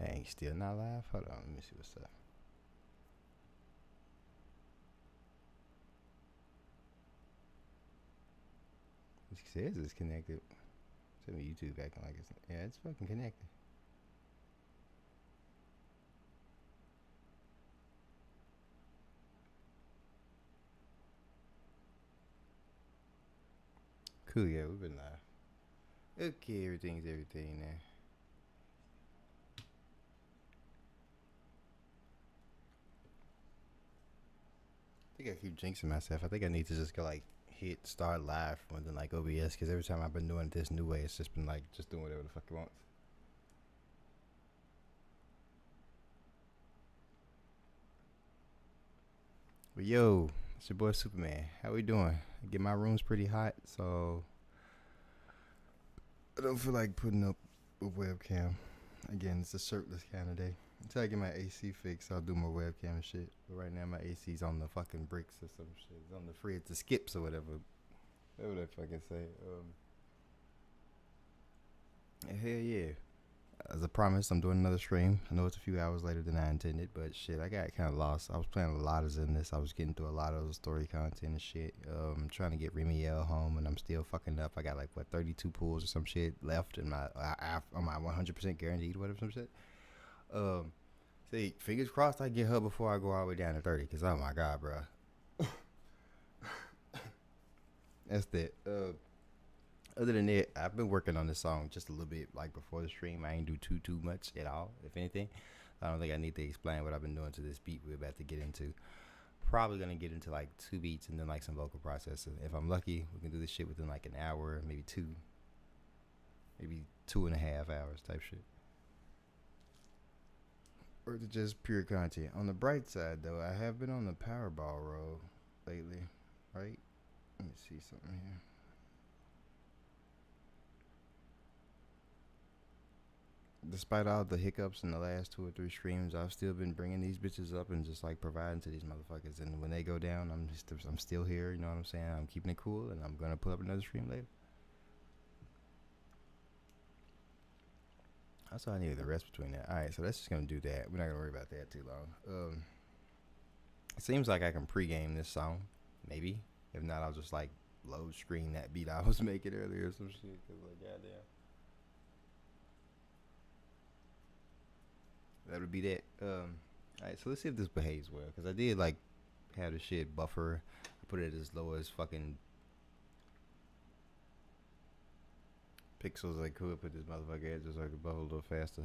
Dang, still not live? Hold on, let me see what's up. It says it's connected. Tell me YouTube acting like it's... Yeah, it's fucking connected. Cool, yeah, we've been live. Okay, everything's everything now. I think I keep jinxing myself. I think I need to just go like hit start live more than like OBS, because every time I've been doing it this new way, it's just been like just doing whatever the fuck it wants. But yo, it's your boy Svperman. How we doing? I get my rooms pretty hot, so I don't feel like putting up a webcam. Again, it's a shirtless kind of day. Until I get my AC fixed, I'll do more webcam and shit. But right now, my AC's on the fucking bricks or some shit. It's on the fridge, the skips or whatever. Whatever that fucking say. Hell yeah. As I promised, I'm doing another stream. I know it's a few hours later than I intended, but shit, I got kind of lost. I was playing a lot in this. I was getting through a lot of story content and shit. Trying to get Remiel home, and I'm still fucking up. I got like, what, 32 pulls or some shit left in my, on my 100% guaranteed, whatever, some shit. See, fingers crossed I get her before I go all the way down to 30, because oh my god, bro. That's that. Other than that, I've been working on this song just a little bit, like before the stream. I ain't do too much at all, if anything. I don't think I need to explain what I've been doing to this beat we're about to get into. Probably gonna get into like 2 beats and then like some vocal processing. If I'm lucky, we can do this shit within like an hour, maybe 2, maybe 2.5 hours type shit. Or to just pure content. On the bright side though, I have been on the Powerball road lately, right? Let me see something here. Despite all the hiccups in the last 2 or 3 streams, I've still been bringing these bitches up and just like providing to these motherfuckers. And when they go down, I'm still here. You know what I'm saying? I'm keeping it cool, and I'm gonna put up another stream later. That's all I needed, the rest between that. All right, so that's just gonna do that. We're not gonna worry about that too long. It seems like I can pregame this song, maybe. If not, I'll just like load screen that beat I was making earlier or some shit. Cause like, goddamn. That would be that. Alright, so let's see if this behaves well. Because I did, like, have the shit buffer. I put it as low as fucking pixels I could. Put this motherfucker at just so I could buffer a little faster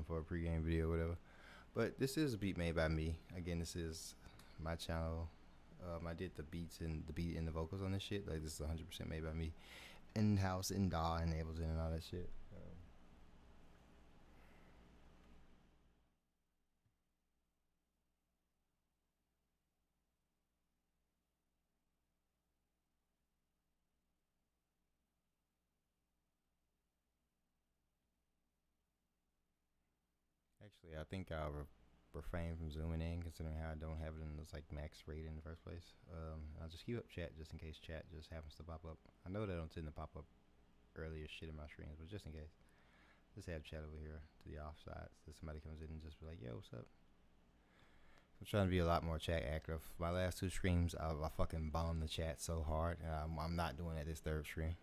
for a pregame video or whatever. But this is a beat made by me. Again, this is my channel. I did the beats and the beat and the vocals on this shit. Like, this is 100% made by me. In-house, in DAW, and Ableton and all that shit. Actually, I think I'll refrain from zooming in, considering how I don't have it in this like max rate in the first place. I'll just keep up chat just in case chat just happens to pop up. I know they don't tend to pop up earlier shit in my streams, but just in case, just have chat over here to the offsides. So somebody comes in and just be like, "Yo, what's up?" I'm trying to be a lot more chat active. My last 2 streams, I fucking bombed the chat so hard. I'm not doing it this 3rd stream.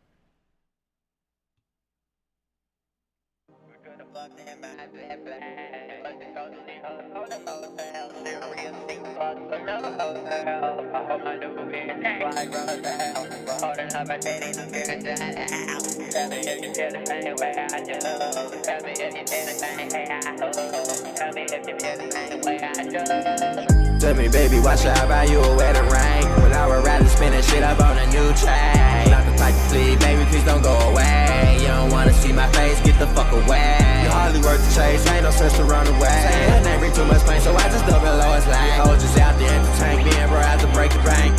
Tell me, baby, why should I buy you a wedding ring? But I would rather spend that shit up on a new chain. Not the type to please, baby, please don't go away. You don't wanna see my face, get the fuck away. You're hardly worth the chase, ain't no sense to run away. Saying ain't bring too much pain, so I just double low as lane. Hold just out there entertain me and bro out to break the bank.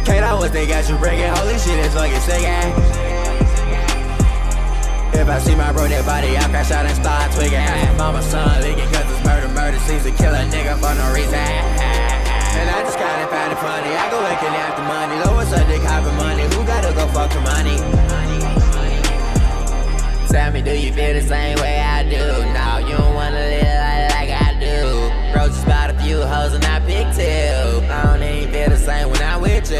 K-Dot, what they got you bringing? Holy shit, it's fucking singing. If I see my bro dead body, I crash out and start twigging. Mama son leaking cause it's murder seems to kill a nigga for no reason. And I just kinda find it funny, I go looking after money. Low as a dick high for money, who gotta go fuck for money? Tell me, do you feel the same way I do? No, you don't wanna live like I do. Bro, just bought a few hoes and I picked two. I don't even feel the same when I'm with you.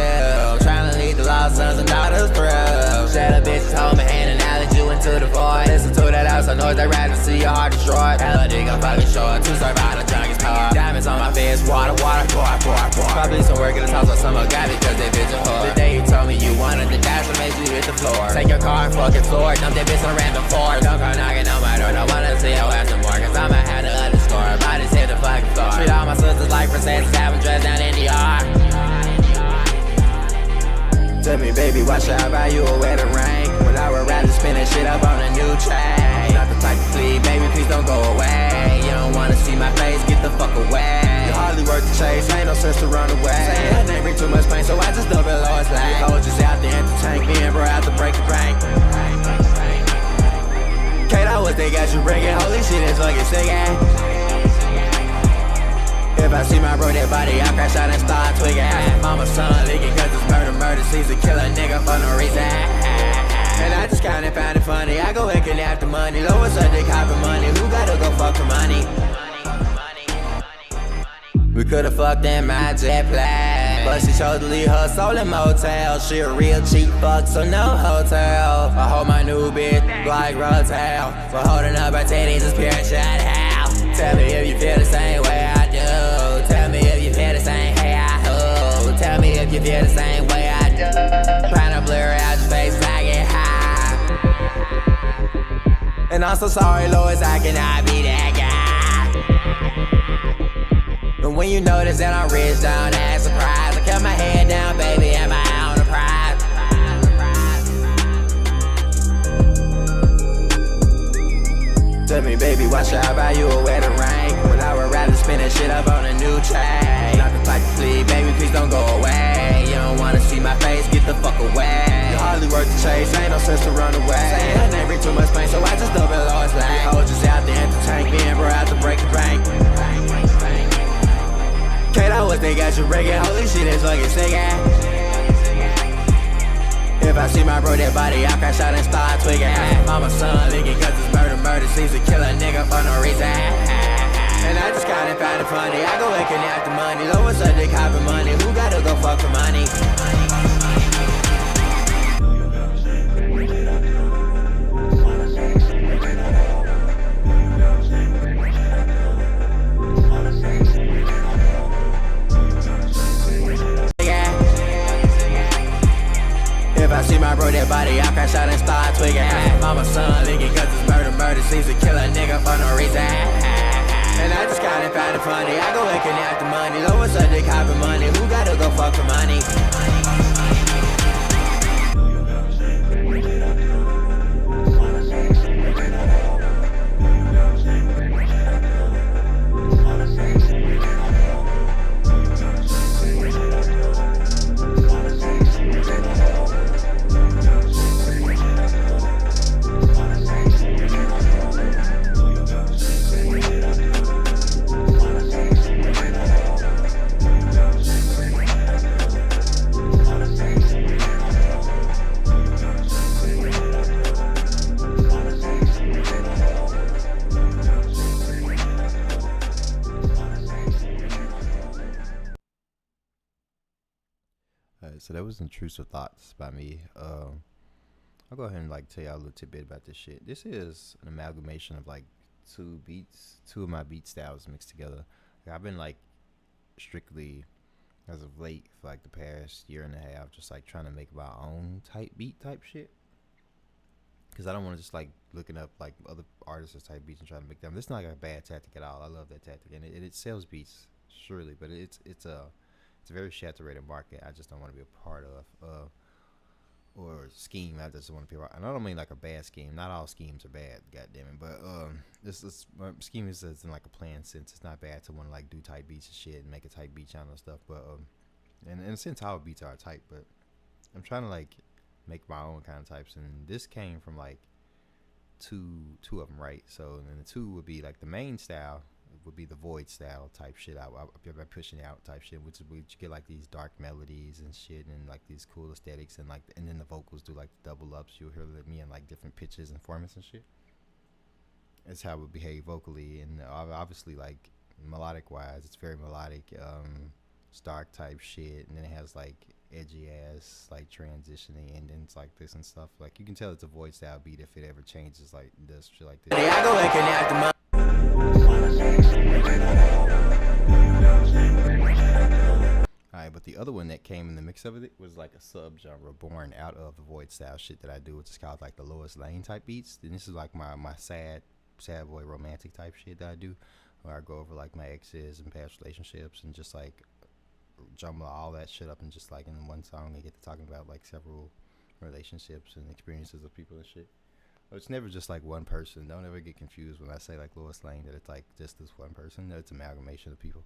Tryna lead the lost sons and daughters through. Shut up, bitches, hold my hand and I'll lead you into the void. Listen to that outside noise, they rather see your heart destroyed. Hella dick, I'm fucking short. To survive the junkies car. Diamonds on my face, water, pour. Probably some work in this house or some got because they bitch a whore. The day you told me you wanted the dash, what made you hit the floor? Take your car and fucking floor. Dump that bitch on a random floor. Don't go knocking on my door, don't wanna see your ass no more. Cause I'ma have to underscore. Bodies hit the fucking floor. Treat all my sisters like princesses, having dressed down in the yard. Tell me, baby, why should I buy you a wedding ring when I would rather spend that shit up on a new chain? Not the type to plead, baby, please don't go away. You don't wanna see my face, get the fuck away. You're hardly worth the chase, ain't no sense to run away. Saying her name bring too much pain, so I just dump it low as lane. Hold just out there to tank, me and bro out to break the bank. Kato, what they got you breaking? Holy shit, it's fucking sick, If I see my bro dead body, I crash out and start twigging. Mama's son leaking cause it's murder season. Kill a nigga for no reason. And I just kinda found it funny. I go and kidnap the money. Lower Sunday copping money. Who gotta go fuck for money? We could've fucked in my jet plane, but she chose to leave her soul in motel. She a real cheap fuck, so no hotel. I hold my new bitch like Rotel. We're holding up our titties, just pure shut hell. Tell me if you feel the same way I do. Tell me if you feel the same way I do. Tell me if you feel the same way I do. Tryna blur out your face like it high. And I'm so sorry, Lois, I cannot be that guy. And when you notice that I'm rich, don't act surprised. I kept my head down, baby, and my eye on the prize. Tell me, baby, why should I buy you a wedding ring when I would rather spend that shit up on a new chain? Not the type to plead, baby, please don't go away. You don't wanna see my face, get the fuck away. You're hardly worth the chase, ain't no sense to run away. Saying her name bring too much pain, so I just dump it low as lane. Hold just out there to tank, me and bro out to break the bank. Kato, what they got you breaking? Holy shit, it's fucking sick, If I see my bro dead body, I crash out and start twigging. Mama's son leaking cause it's murder season. Kill a nigga for no reason. And I just kinda found it funny. I go and kidnap the money. Lower Sunday copping money. Who gotta go fuck for money? If I see my bro dead body, I crash out and start twigging. Mama's son leaking cause it's murder season. Kill a nigga for no reason. And I just kinda found it funny. I go and kidnap the money. Lower Sunday copping money. Who gotta go fuck for money? So that was Intrusive Thoughts by me. I'll go ahead and like tell y'all a little tidbit about this shit. This is an amalgamation of like two of my beat styles mixed together. Like, I've been like strictly as of late for like the past year and a half just like trying to make my own type beat type shit, because I don't want to just like looking up like other artists' type beats and trying to make them. This is not like a bad tactic at all. I love that tactic, and it sells beats surely, but it's a very saturated market. I just don't want to be a part of or scheme. I just want to be right. And I don't mean like a bad scheme. Not all schemes are bad, goddammit. But this scheme is in like a planned sense. It's not bad to want to like do type beats and shit and make a type beat channel and stuff. But and in a sense, our beats are type. But I'm trying to like make my own kind of types, and this came from like two of them, right? So then the two would be like the main style would be the void style type shit. I pushing out type shit, which you get like these dark melodies and shit, and like these cool aesthetics, and like and then the vocals do like double ups. You'll hear me in like different pitches and formats and shit. It's how it would behave vocally, and obviously like melodic wise, it's very melodic, stark type shit, and then it has like edgy ass like transitioning endings like this and stuff. Like you can tell it's a void style beat if it ever changes like does shit like this. Alright, but the other one that came in the mix of it was like a subgenre born out of the void style shit that I do, which is called like the Lois Lane type beats. And this is like my sad boy romantic type shit that I do, where I go over like my exes and past relationships and just like jumble all that shit up and just like in one song I get to talking about like several relationships and experiences of people and shit. It's never just like one person. Don't ever get confused when I say like Lois Lane that it's like just this one person. It's an amalgamation of people.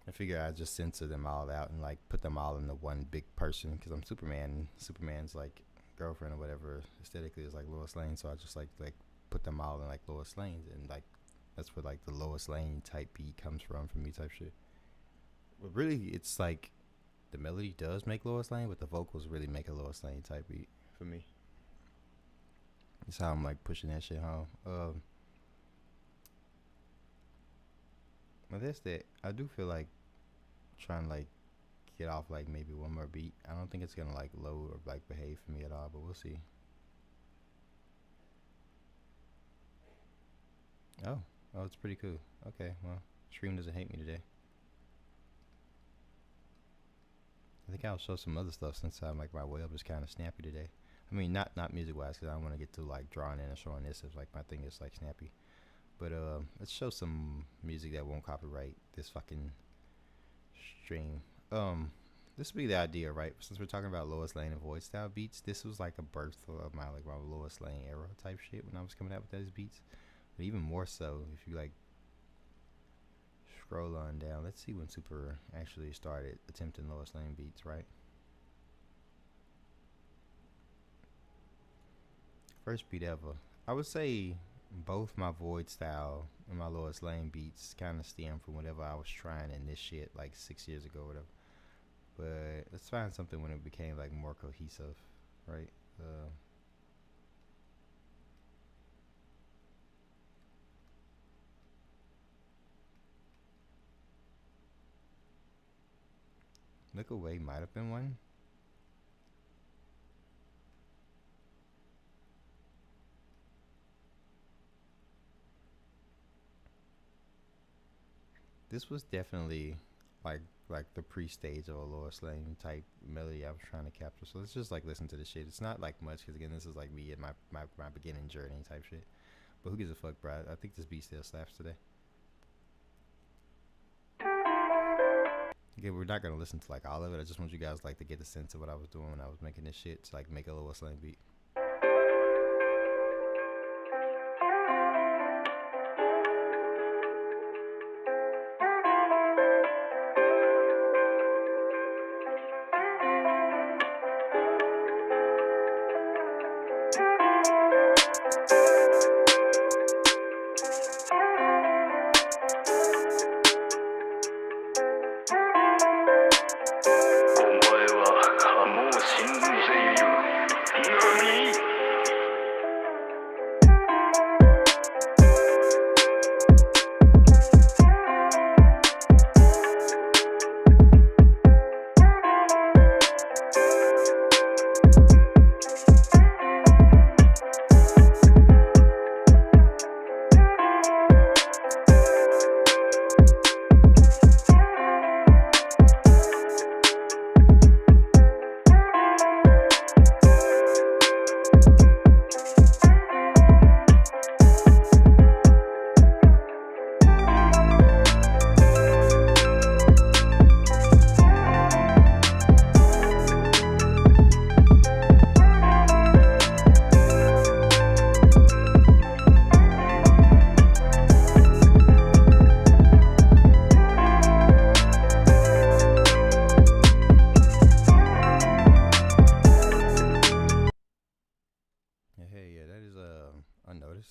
I figure I just censor them all out and like put them all into one big person because I'm Superman. And Superman's like girlfriend or whatever aesthetically is like Lois Lane, so I just like put them all in like Lois Lane, and like that's where like the Lois Lane type beat comes from for me type shit. But really, it's like the melody does make Lois Lane, but the vocals really make a Lois Lane type beat for me. That's how I'm like pushing that shit home. But that's that. I do feel like trying to like get off like maybe one more beat. I don't think it's gonna like load or like behave for me at all, but we'll see. Oh, it's pretty cool. Okay, well, Stream doesn't hate me today. I think I'll show some other stuff since I'm like my web is kind of snappy today. I mean, not music wise, because I don't want to get too like drawn in and showing this as like my thing is like snappy. But let's show some music that won't copyright this fucking stream. This would be the idea, right? Since we're talking about Lois Lane and void style beats, this was like a birth of my Lois Lane era type shit when I was coming out with those beats. But even more so, if you like scroll on down, let's see when Super actually started attempting Lois Lane beats, right? First beat ever. I would say both my void style and my Lois Lane beats kind of stem from whatever I was trying in this shit like 6 years ago or whatever. But let's find something when it became like more cohesive, right? Look Away might have been one. This was definitely like the pre-stage of a Lois Lane type melody I was trying to capture. So let's just like listen to this shit. It's not like much because again, this is like me and my beginning journey type shit. But who gives a fuck, bro? I think this beat still slaps today. Again, we're not gonna listen to like all of it. I just want you guys like to get a sense of what I was doing when I was making this shit to like make a Lois Lane beat.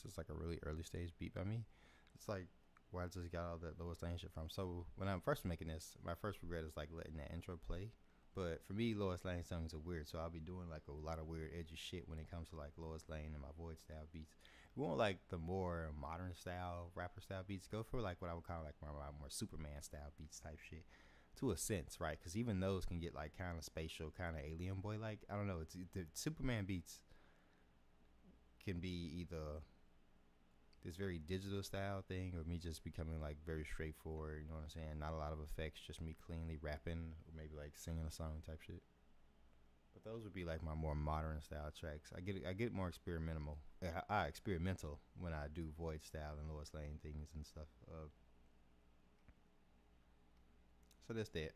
It's like a really early stage beat by me. it's like where I just got all that Lois Lane shit from. So when I'm first making this, my first regret is like letting that intro play. But for me, Lois Lane songs are weird, so I'll be doing like a lot of weird edgy shit when it comes to like Lois Lane and my Void style beats. If you want like the more modern style rapper style beats, go for like what I would call like my more Superman style beats type shit. To a sense, right? Because even those can get like kind of spatial, kind of alien boy like. I don't know. It's the Superman beats can be either this very digital style thing or me just becoming like very straightforward, you know what I'm saying? Not a lot of effects, just me cleanly rapping or maybe like singing a song type shit. But those would be like my more modern style tracks. I get more experimental. Experimental when I do Void style and Lois Lane things and stuff. So that's that.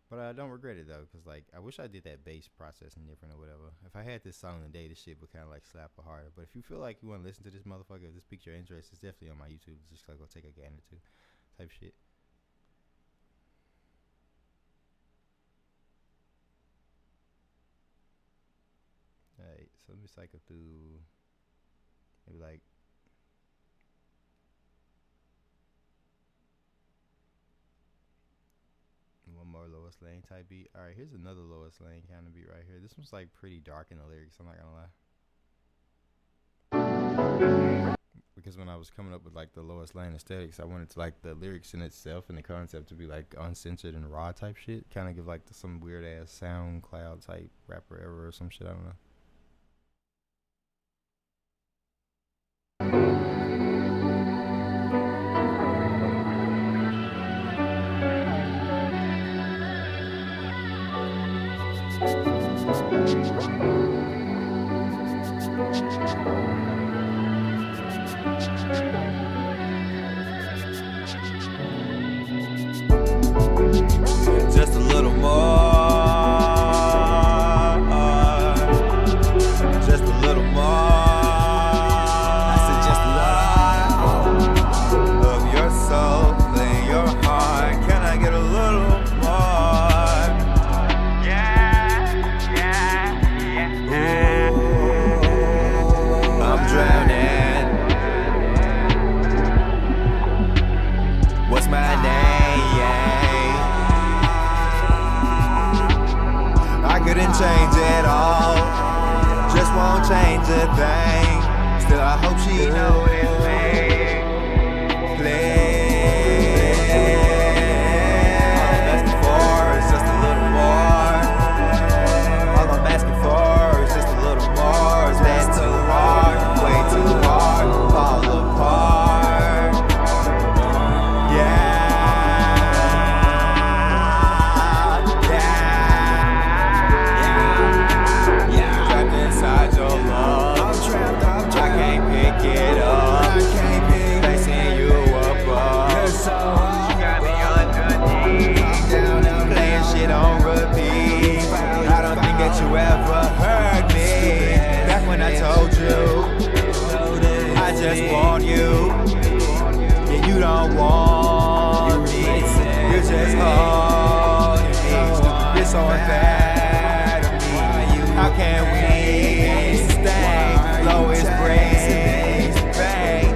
But I don't regret it though, cause like I wish I did that bass processing different or whatever. If I had this song today, this shit would kind of like slap harder. But if you feel like you want to listen to this motherfucker, if this piques your interest, it's definitely on my YouTube. Just like go take a gander to, type shit. Alright, so let me cycle through maybe like one more Lois Lane type beat. Alright, here's another Lois Lane kind of beat right here. This one's like pretty dark in the lyrics, I'm not gonna lie. Because when I was coming up with like the Lois Lane aesthetics, I wanted to like the lyrics in itself and the concept to be like uncensored and raw type shit. Kind of give like some weird ass SoundCloud type rapper error or some shit, I don't know. Just a little more. Just a little more. I said just a lot of your soul in your heart. Can I get a little more? Yeah, yeah, yeah. Ooh, I'm drowning. What's my name? I couldn't change it all, just won't change a thing. Still I hope she noticed me. Please. All I'm asking for is just a little more. All I'm asking for is just a little more. Is that too hard? Way too hard. Fall apart. Yeah. Inside your love, I'm trapped, I can't pick it up. Facing you above, you're so hard. You got me underneath, playing shit on repeat. I don't think that you ever heard me. Back when I told you, I just want you. Yeah, you don't want me. You just hold me. You're so unfair to me. How can we sustain lowest praise, babe?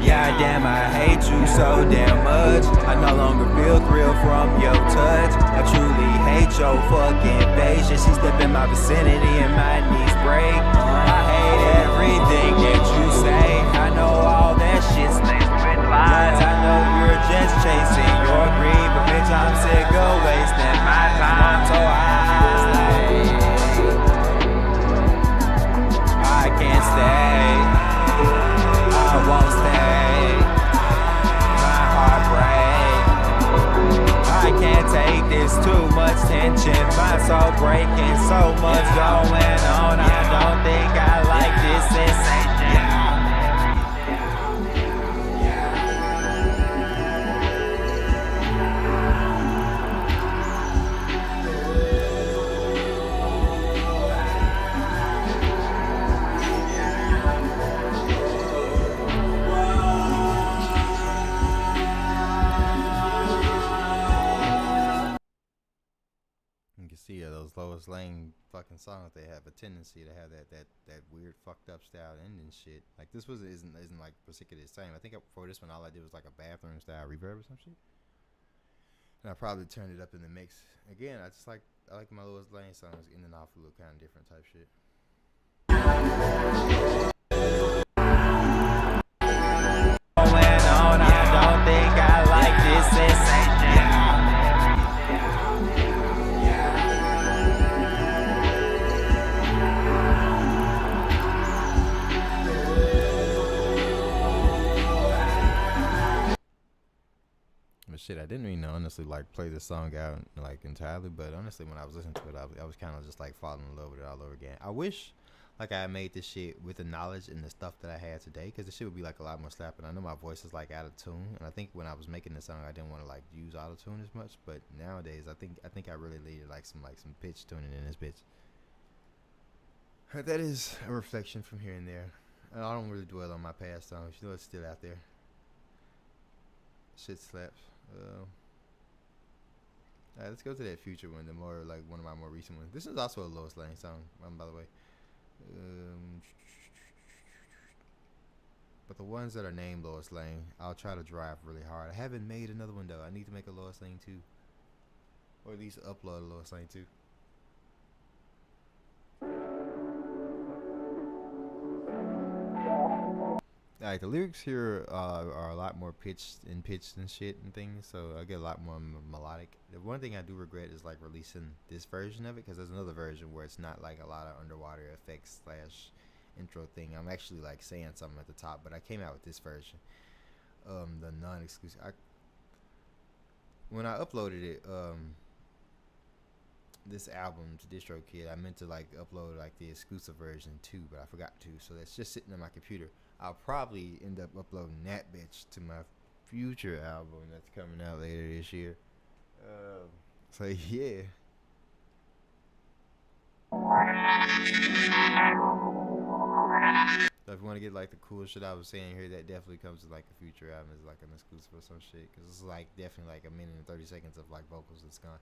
Yeah, damn, I hate you so damn much. I no longer feel thrill from your touch. I truly hate your fucking face. She step in my vicinity and my knees break. I hate everything that you say. I know all that shit's laced with lies. I know you're just chasing your greed, but bitch, I'm sick of wasting my time. So I can't stay. I won't stay. My heart breaks. I can't take this, too much tension. My soul breaking, so much going on. I don't think I like this sensation. You can see those Lois Lois Lane fucking songs, they have a tendency to have that weird fucked up style ending shit. Like this isn't like particularly the same. I think for this one all I did was like a bathroom style reverb or some shit. And I probably turned it up in the mix. Again, I like my Lois Lane songs in and off a little kind of different type shit. Shit, I didn't even honestly like play this song out like entirely, but honestly when I was listening to it, I was kind of just like falling in love with it all over again. I wish like I made this shit with the knowledge and the stuff that I had today, because this shit would be like a lot more slapping. I know my voice is like out of tune, and I think when I was making this song I didn't want to like use auto tune as much, but nowadays I think I really needed like some pitch tuning in this bitch. That is a reflection from here and there. I don't really dwell on my past songs, you know, it's still out there. Shit slaps. Alright, let's go to that future one, one of my more recent ones. This is also a Lois Lane song, by the way. But the ones that are named Lois Lane, I'll try to drive really hard. I haven't made another one though. I need to make a Lois Lane 2, or at least upload a Lois Lane 2. Like the lyrics here are a lot more pitched and shit and things, so I get a lot more melodic. The one thing I do regret is like releasing this version of it, because there's another version where it's not like a lot of underwater effects / intro thing. I'm actually like saying something at the top, but I came out with this version, the non-exclusive. When I uploaded it, this album to DistroKid, I meant to like upload like the exclusive version too, but I forgot to, so that's just sitting on my computer. I'll probably end up uploading that bitch to my future album that's coming out later this year. So yeah. So if you want to get like the cool shit I was saying here, that definitely comes with like a future album as like an exclusive or some shit, because it's like definitely like a minute and 30 seconds of like vocals that's gone.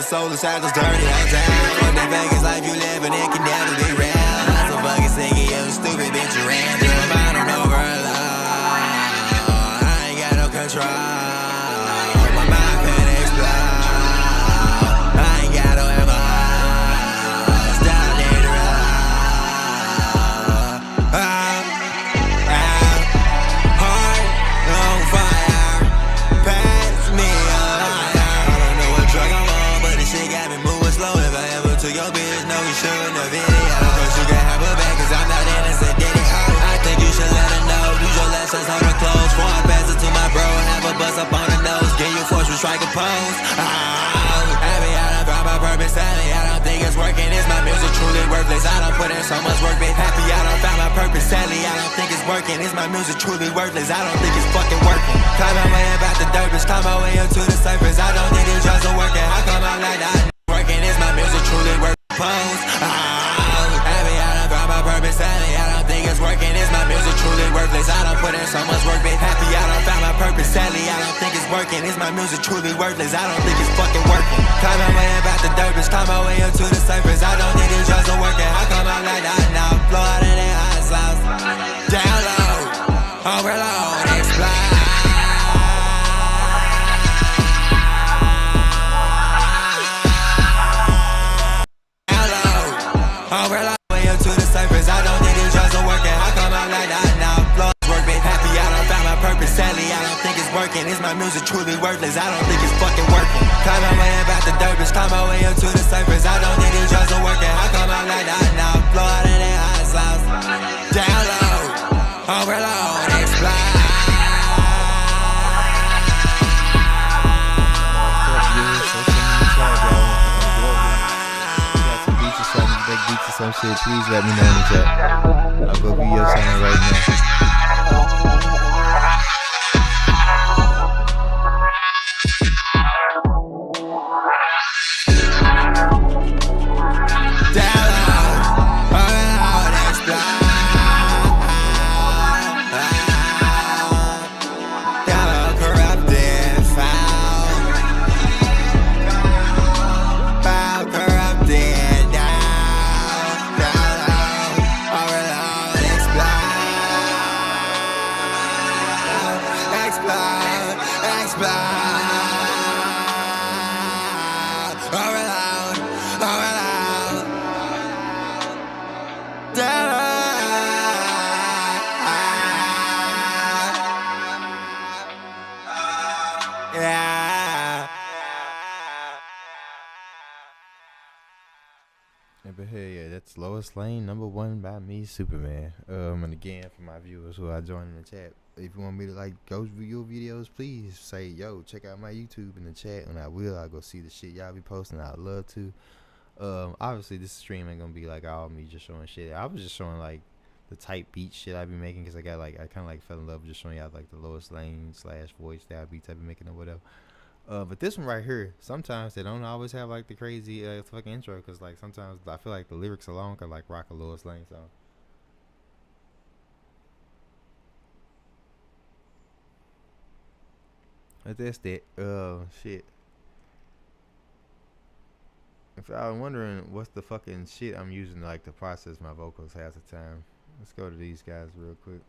Solar shadows dirty all down. On that Vegas life you live and it can never be real. I'm so fucking sick of you stupid bitch, you ran through my mind on overload. I ain't got no control. My mind can explode. I ain't got no ammo. Stop need to roll. Heart on fire. Pass me a lighter. I don't know what drug I'm on, but this shit got me moving slow. If I ever took your bitch, no, you shouldn't have video. Cause you can have her back, cause I'm not innocent, daddy. I think you should let her know. Use your lessons, hold her close. Before I pass it to my bro, have a bust up on the nose. Get you force with strike a pose. Happy I done found my purpose, sadly I don't think it's working. Is my music truly worthless? I don't put in so much work, bitch. Happy I done found my purpose, sadly I don't think it's working. Is my music truly worthless? I don't think it's fucking working. Climb my way about the dirt, bitch. Climb my way up to the surface. I don't think these drugs are working. How come I'm like that? Working, is my music truly worth pose? Happy I done found my purpose, purpose, sadly, I don't think it's working. Is my music truly worthless? I don't put in so much work, been happy, I don't found my purpose, sadly, I don't think it's working. Is my music truly worthless? I don't think it's fucking working. Climb my way about the dirt, bitch, climb my way up to the surface. I don't think these drugs are working. How come I'm like that now? Blow out of their hot sauce. Down low, overload, explode. Overload, way up to the surface. I don't think these drugs are working. How come I'm like that now? Blows work, been happy, I don't found my purpose, sadly, I don't think it's working. Is my music truly worthless? I don't think it's fucking working. Climb my way about the dirt, bitch, climb my way up to the surface. I don't think these drugs are working. How come I'm like that now? Blow out of their hot sauce. Down low, overload, explode. Big beats or some shit, please let me know in the chat. I'll go view your channel right now. But hey, yeah, that's Lowest Lane #1 by me, Superman. And again, for my viewers who I joined in the chat, if you want me to like go view your videos, please say, yo, check out my YouTube in the chat, and I will. I'll go see the shit y'all be posting. I'd love to. Obviously this stream ain't gonna be like all me just showing shit. I was just showing like the type beat shit I be making, because I kind of like fell in love with just showing y'all like the Lowest Lane / voice style beats I be making or whatever. But this one right here, sometimes they don't always have like the crazy fucking intro, because like sometimes I feel like the lyrics alone could like rock a Lowest Lane song. But that's that. Shit. If I was wondering what's the fucking shit I'm using like to process my vocals half the time, let's go to these guys real quick.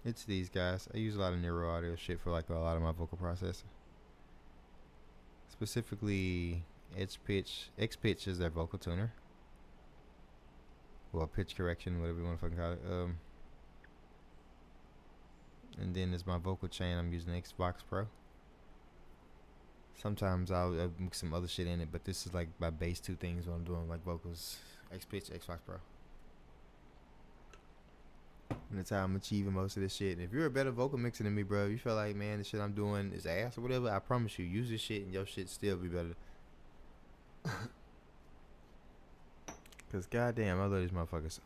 It's these guys. I use a lot of Neuro Audio shit for like a lot of my vocal processing. Specifically, X-Pitch is their vocal tuner. Well, pitch correction, whatever you want to fucking call it. And then there's my vocal chain. I'm using Xbox Pro. Sometimes I'll mix some other shit in it, but this is like my base two things when I'm doing like vocals. X-Pitch, Xbox Pro. And that's how I'm achieving most of this shit. And if you're a better vocal mixer than me, bro, you feel like, man, the shit I'm doing is ass or whatever, I promise you, use this shit and your shit still be better. Cause goddamn, I love these motherfuckers.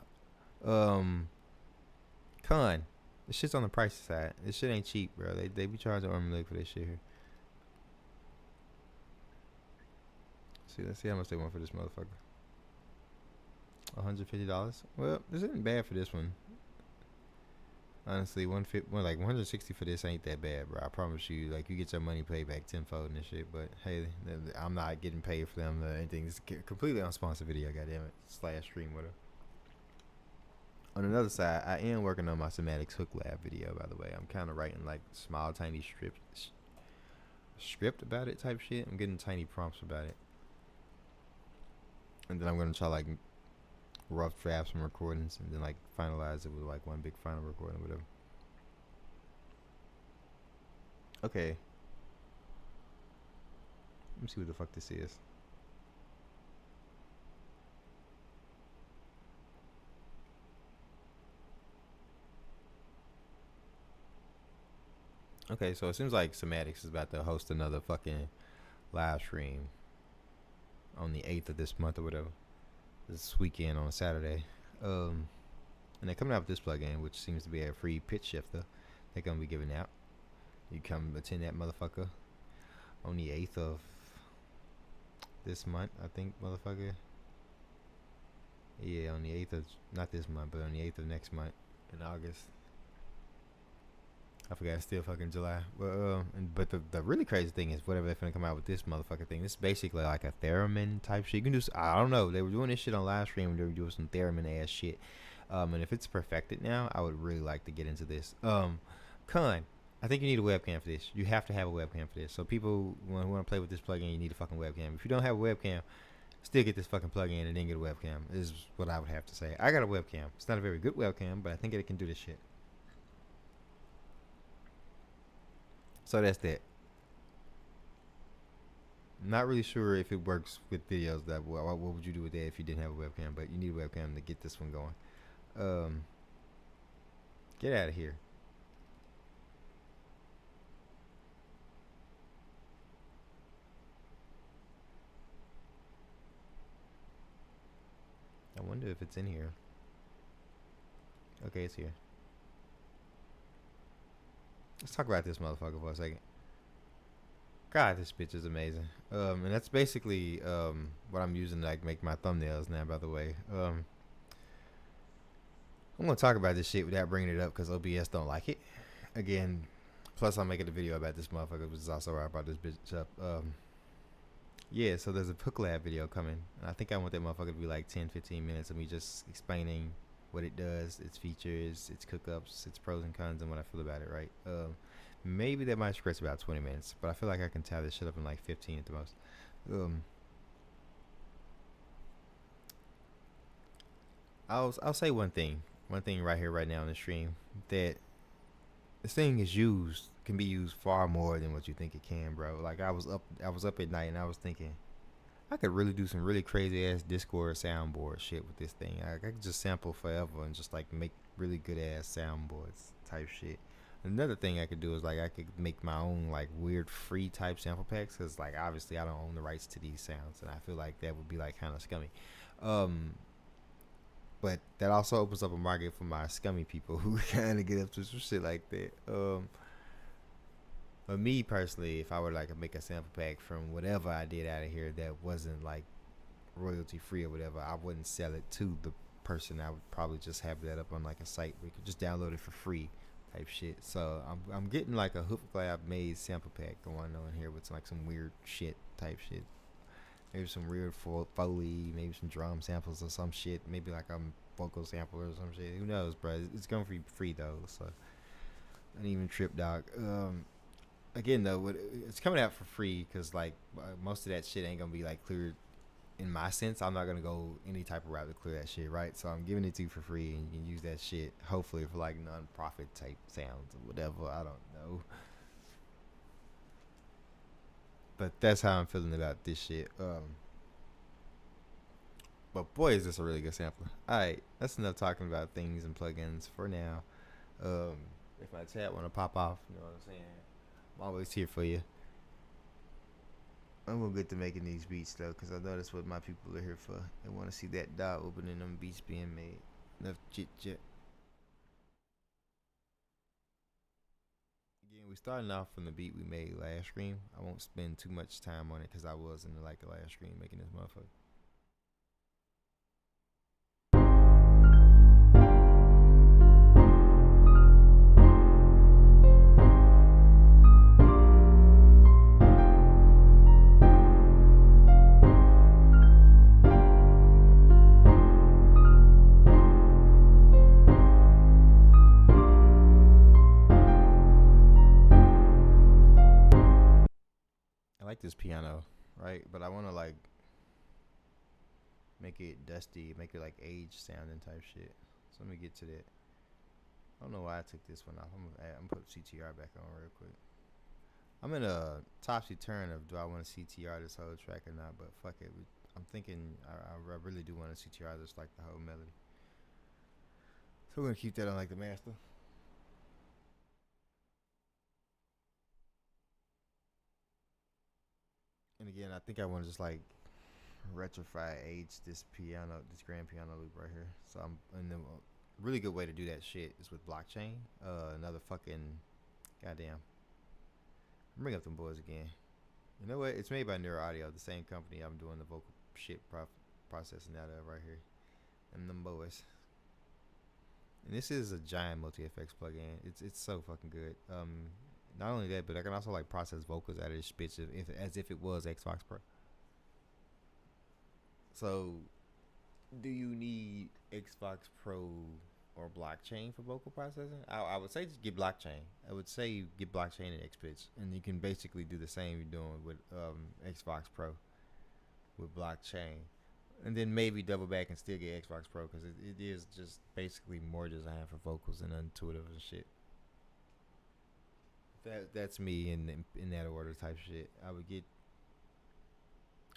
Con, this shit's on the pricey side. This shit ain't cheap, bro. They be charging arm and leg for this shit here. Let's see how much they want for this motherfucker. $150. Well, this isn't bad for this one. Honestly, like 160 for this ain't that bad, bro. I promise you. Like, you get your money paid back tenfold and this shit. But hey, I'm not getting paid for them or anything. It's a completely unsponsored video. Goddamn it. / stream with her. On another side, I am working on my semantics hook lab video. By the way, I'm kind of writing like small, tiny script about it type shit. I'm getting tiny prompts about it. And then I'm gonna try like rough draft some recordings and then like finalize it with like one big final recording or whatever. Okay. Let me see what the fuck this is. Okay, so it seems like Semantics is about to host another fucking live stream on the 8th of this month or whatever. This weekend on a Saturday. And they're coming out with this plugin, which seems to be a free pitch shifter they're gonna be giving out. You come attend that motherfucker on the 8th of this month, I think, motherfucker. Yeah, on the 8th of, not this month, but on the 8th of next month, in August. I forgot, it's still fucking July. Well, but the really crazy thing is whatever they're finna come out with this motherfucker thing. This is basically like a theremin type shit. You can do, I don't know. They were doing this shit on live stream. They were doing some theremin ass shit. And if it's perfected now, I would really like to get into this. Con, I think you need a webcam for this. You have to have a webcam for this. So people who want to play with this plugin, you need a fucking webcam. If you don't have a webcam, still get this fucking plugin and then get a webcam. Is what I would have to say. I got a webcam. It's not a very good webcam, but I think it can do this shit. So that's that. Not really sure if it works with videos. That what would you do with that if you didn't have a webcam? But you need a webcam to get this one going. Get out of here. I wonder if it's in here. Okay, it's here. Let's talk about this motherfucker for a second. God, this bitch is amazing. And that's basically what I'm using to like make my thumbnails now. By the way, I'm gonna talk about this shit without bringing it up because OBS don't like it. Again, plus I'm making a video about this motherfucker, which is also where I brought this bitch up. Yeah, so there's a Hook Lab video coming, and I think I want that motherfucker to be like 10-15 minutes of me just explaining what it does, its features, its cookups, its pros and cons, and what I feel about it, right? Maybe that might stretch about 20 minutes, but I feel like I can tie this shit up in like 15 at the most. I'll say one thing right here, right now on the stream, that this thing can be used far more than what you think it can, bro. Like I was up at night and I was thinking, I could really do some really crazy ass Discord soundboard shit with this thing. I could just sample forever and just like make really good ass soundboards type shit. Another thing I could do is like I could make my own like weird free type sample packs, because like obviously I don't own the rights to these sounds, and I feel like that would be like kind of scummy. But that also opens up a market for my scummy people who kind of get up to some shit like that. But me personally, if I were like make a sample pack from whatever I did out of here that wasn't like royalty free or whatever, I wouldn't sell it to the person. I would probably just have that up on like a site where you could just download it for free type shit. So I'm getting like a Hook Lab made sample pack going on here with like some weird shit type shit. Maybe some weird Foley, maybe some drum samples or some shit. Maybe like a vocal sample or some shit. Who knows, bro? It's going to be free though, so I didn't even trip, dog. Again though, it's coming out for free because like most of that shit ain't gonna be like cleared. In my sense, I'm not gonna go any type of route to clear that shit, right? So I'm giving it to you for free, and you can use that shit hopefully for like non-profit type sounds or whatever. I don't know, but that's how I'm feeling about this shit. But boy, is this a really good sampler. Alright, that's enough talking about things and plugins for now. If my chat wanna pop off, you know what I'm saying, I'm always here for you. I'm gonna get to making these beats though, cause I know that's what my people are here for. They want to see that dot opening, them beats being made. Enough chit chat. Again, we starting off from the beat we made last stream. I won't spend too much time on it, cause I was in like the last stream making this motherfucker. Like this piano, right? But I want to like make it dusty, make it like age sounding type shit. So let me get to that. I don't know why I took this one off. I'm gonna put CTR back on real quick. I'm in a topsy turn of do I want to CTR this whole track or not? But fuck it. I'm thinking I really do want to CTR this like the whole melody. So we're gonna keep that on like the master. And again, I think I want to just like retrofy age this piano, this grand piano loop right here. So I'm, and then a really good way to do that shit is with blockchain. Another fucking goddamn. Bring up them boys again. You know what? It's made by Neuro Audio, the same company I'm doing the vocal shit processing out of right here. And them boys. And this is a giant multi-effects plugin. It's so fucking good. Not only that, but I can also like process vocals out of this bitch as if it was Xbox Pro. So, do you need Xbox Pro or blockchain for vocal processing? I would say just get blockchain. I would say get blockchain and XPitch, and you can basically do the same you're doing with Xbox Pro with blockchain, and then maybe double back and still get Xbox Pro because it is just basically more designed for vocals and intuitive and shit. That's me in that order type shit.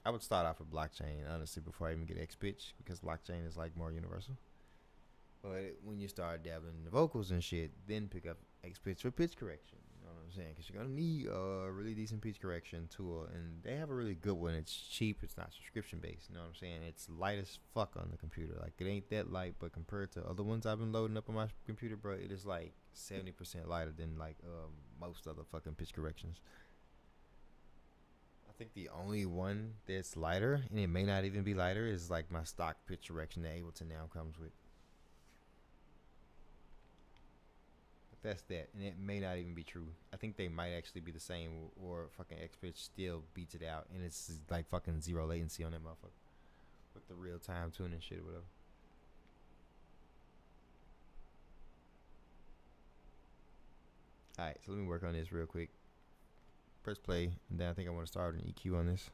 I would start off with blockchain honestly before I even get XPitch because blockchain is like more universal. But when you start dabbling in the vocals and shit, then pick up XPitch for pitch correction. You know what I'm saying? Because you're gonna need a really decent pitch correction tool, and they have a really good one. It's cheap. It's not subscription based. You know what I'm saying? It's light as fuck on the computer. Like it ain't that light, but compared to other ones I've been loading up on my computer, bro, it is like 70% lighter than like most other fucking pitch corrections. I think the only one that's lighter, and it may not even be lighter, is like my stock pitch correction that Ableton now comes with. But that's that, and it may not even be true. I think they might actually be the same, or fucking XPitch still beats it out, and it's like fucking zero latency on that motherfucker with the real time tuning shit or whatever. Alright, so let me work on this real quick. Press play, and then I think I want to start an EQ on this.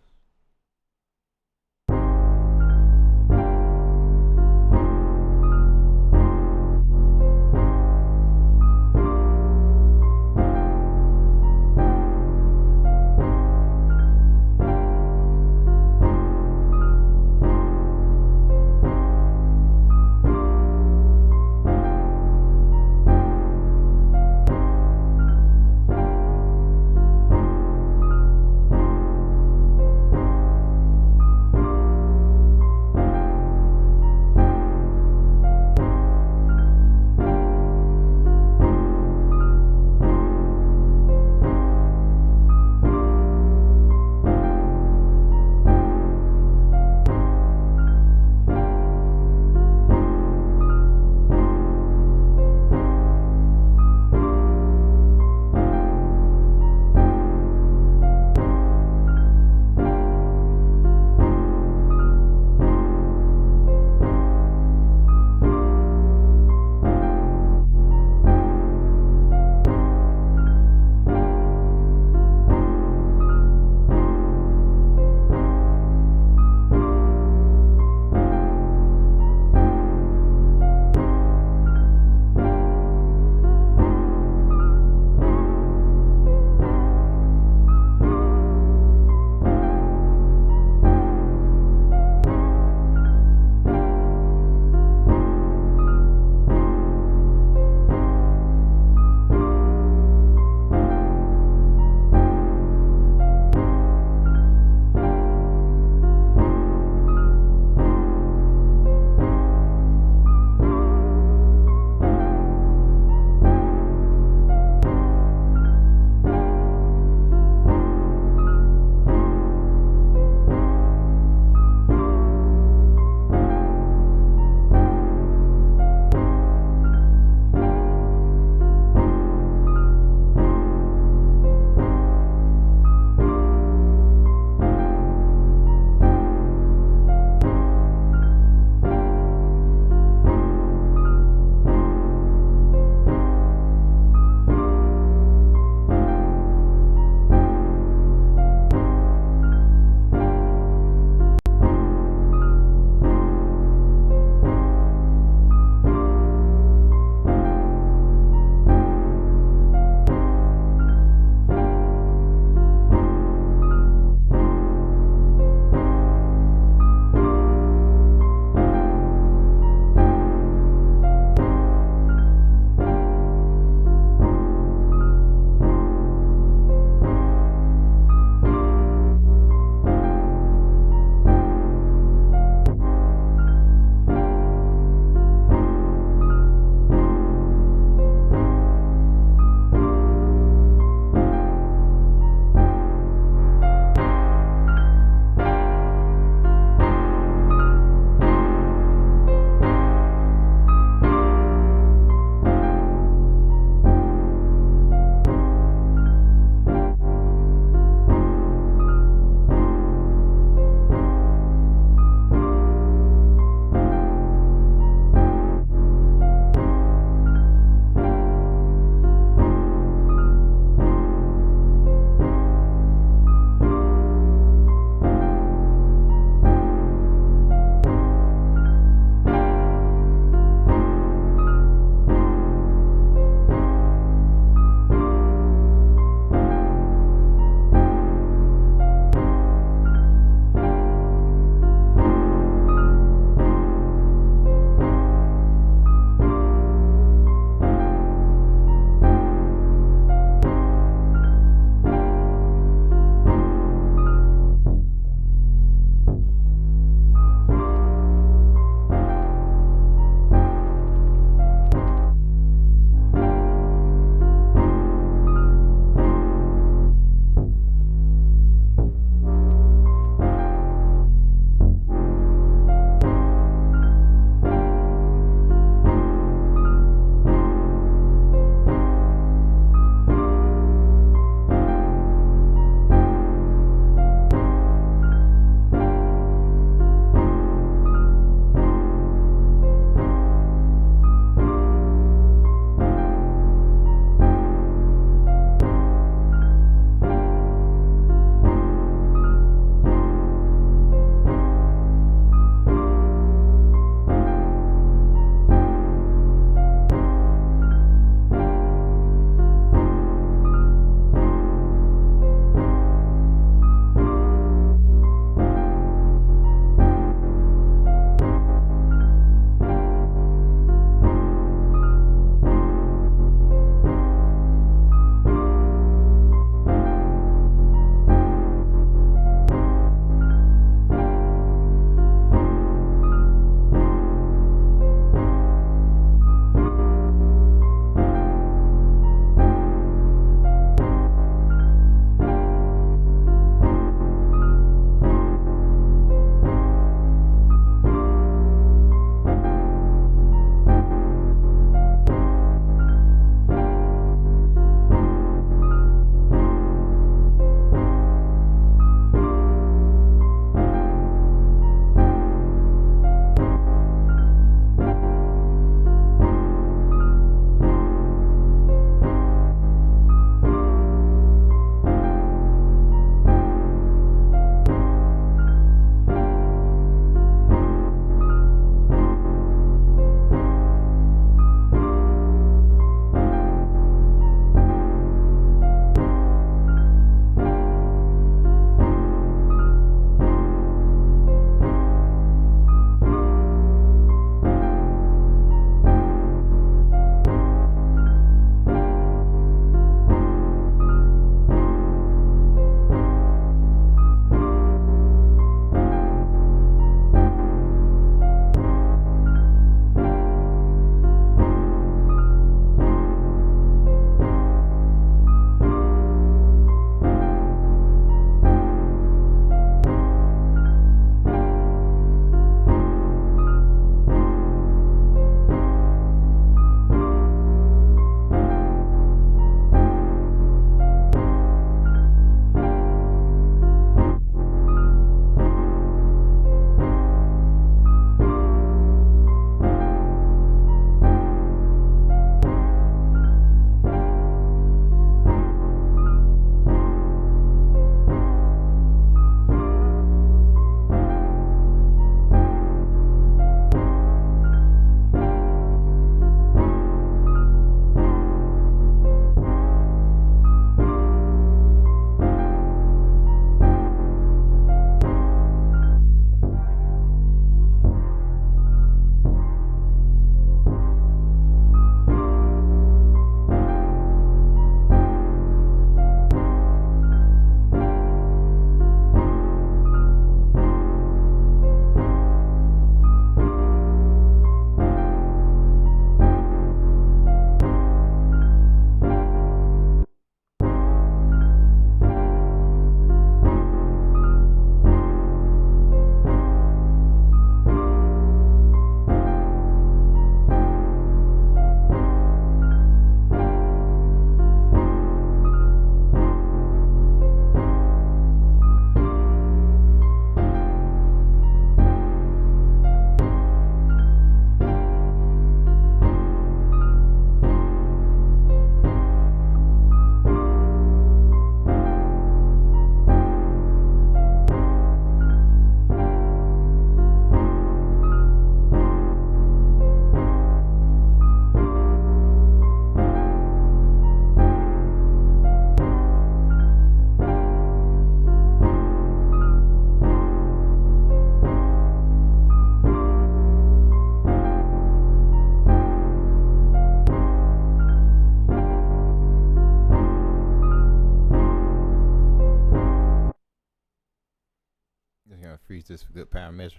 good power measure.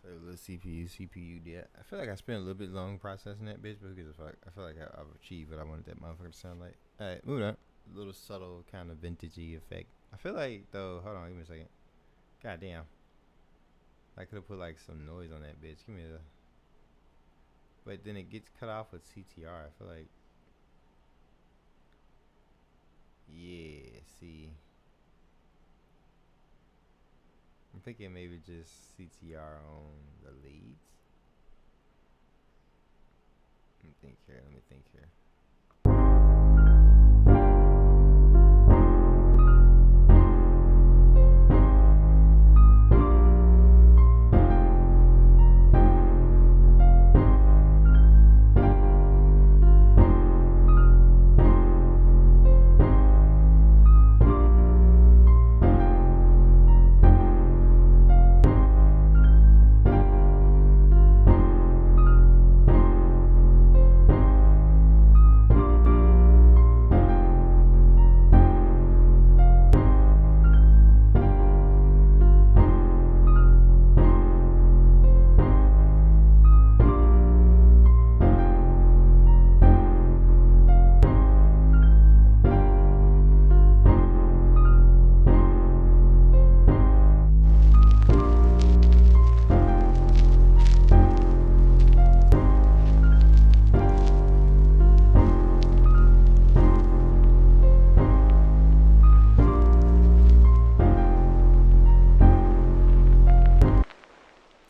So a little CPU there. I feel like I spent a little bit long processing that bitch, but who gives a fuck? I feel like I've achieved what I wanted that motherfucker to sound like. Alright, moving on. A little subtle kind of vintagey effect. I feel like though, hold on, give me a second. God damn. I could have put like some noise on that bitch. Give me the. But then it gets cut off with CTR. I feel like. Yeah, see. I'm thinking maybe just CTR on the leads. Let me think here.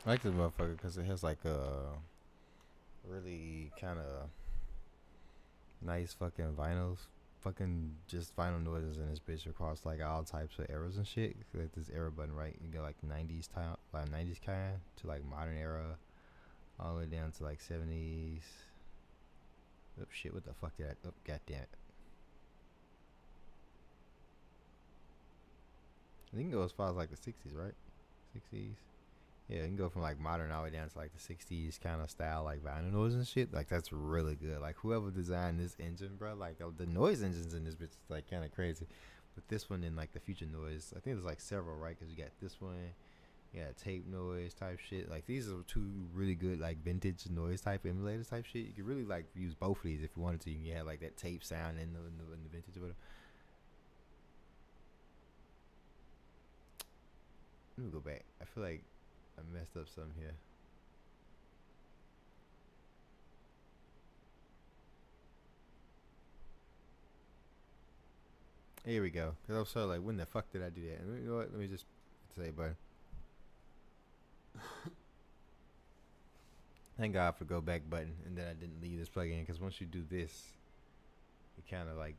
I like this motherfucker because it has like a really kind of nice fucking just vinyl noises in this bitch across like all types of eras and shit. Like this era button, right? You go like 90s time, like 90s kind to like modern era, all the way down to like 70s. Oh shit! What the fuck did I? Oh goddamn it! You can go as far as like the 60s, right? 60s. Yeah, you can go from like modern all the way down to like the 60s kind of style, like vinyl noise and shit. Like that's really good. Like whoever designed this engine, bro, like the noise engines in this bitch is like kind of crazy. But this one and like the future noise, I think there's like several, right? Because you got this one, you got tape noise type shit. Like these are two really good like vintage noise type emulators type shit. You could really like use both of these if you wanted to. You can have like that tape sound in the vintage or whatever. Let me go back. I feel like I messed up something here. Here we go. Cause I was sort of like, when the fuck did I do that? And you know what? Let me just say, bud. Thank God for go back button, and then I didn't leave this plugin. Cause once you do this, it kind of like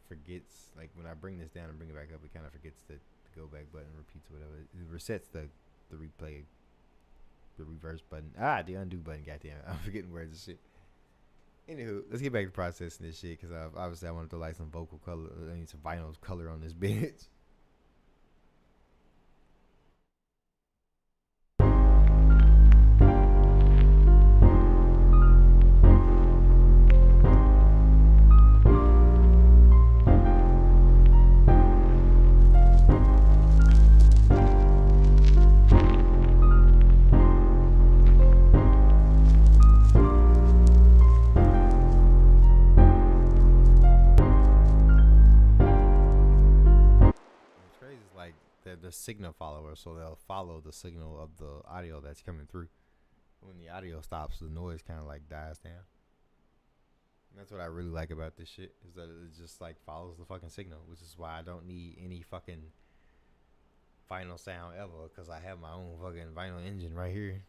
forgets. Like when I bring this down and bring it back up, it kind of forgets the go back button, repeats or whatever. It resets the replay, the reverse button. The undo button. Goddamn it. I'm forgetting words and shit. Anywho, let's get back to processing this shit because obviously I wanted to like some vocal color. I need some vinyl color on this bitch. The signal follower, so they'll follow the signal of the audio that's coming through. When the audio stops, the noise kind of like dies down. And that's what I really like about this shit, is that it just like follows the fucking signal, which is why I don't need any fucking vinyl sound ever, because I have my own fucking vinyl engine right here.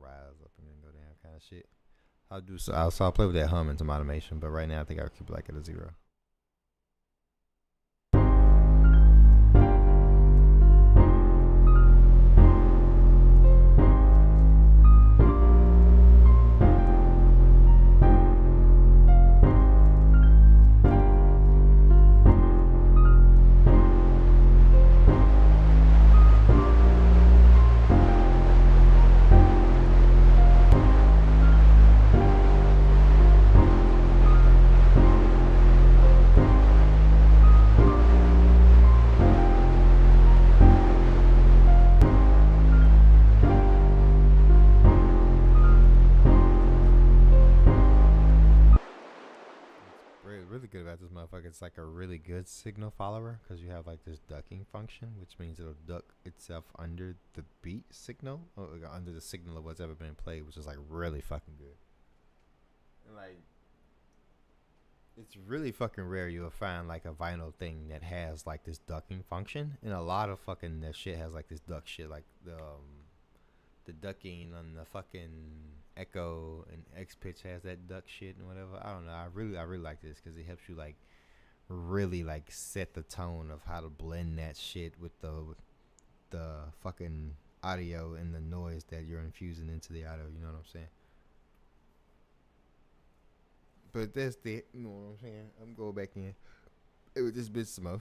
rise up and then go down kind of shit. I'll play with that hum and some automation, but right now I think I'll keep it like at a 0. Really good about this motherfucker. It's like a really good signal follower because you have like this ducking function, which means it'll duck itself under the beat signal, or under the signal of what's ever been played, which is like really fucking good. And like, it's really fucking rare you'll find like a vinyl thing that has like this ducking function, and a lot of fucking that shit has like this duck shit, like the ducking on the fucking Echo and X Pitch has that duck shit and whatever. I don't know. I really like this because it helps you like really like set the tone of how to blend that shit with the fucking audio and the noise that you're infusing into the audio. You know what I'm saying? But that's the, you know what I'm saying? I'm going back in. It was this bitch some more.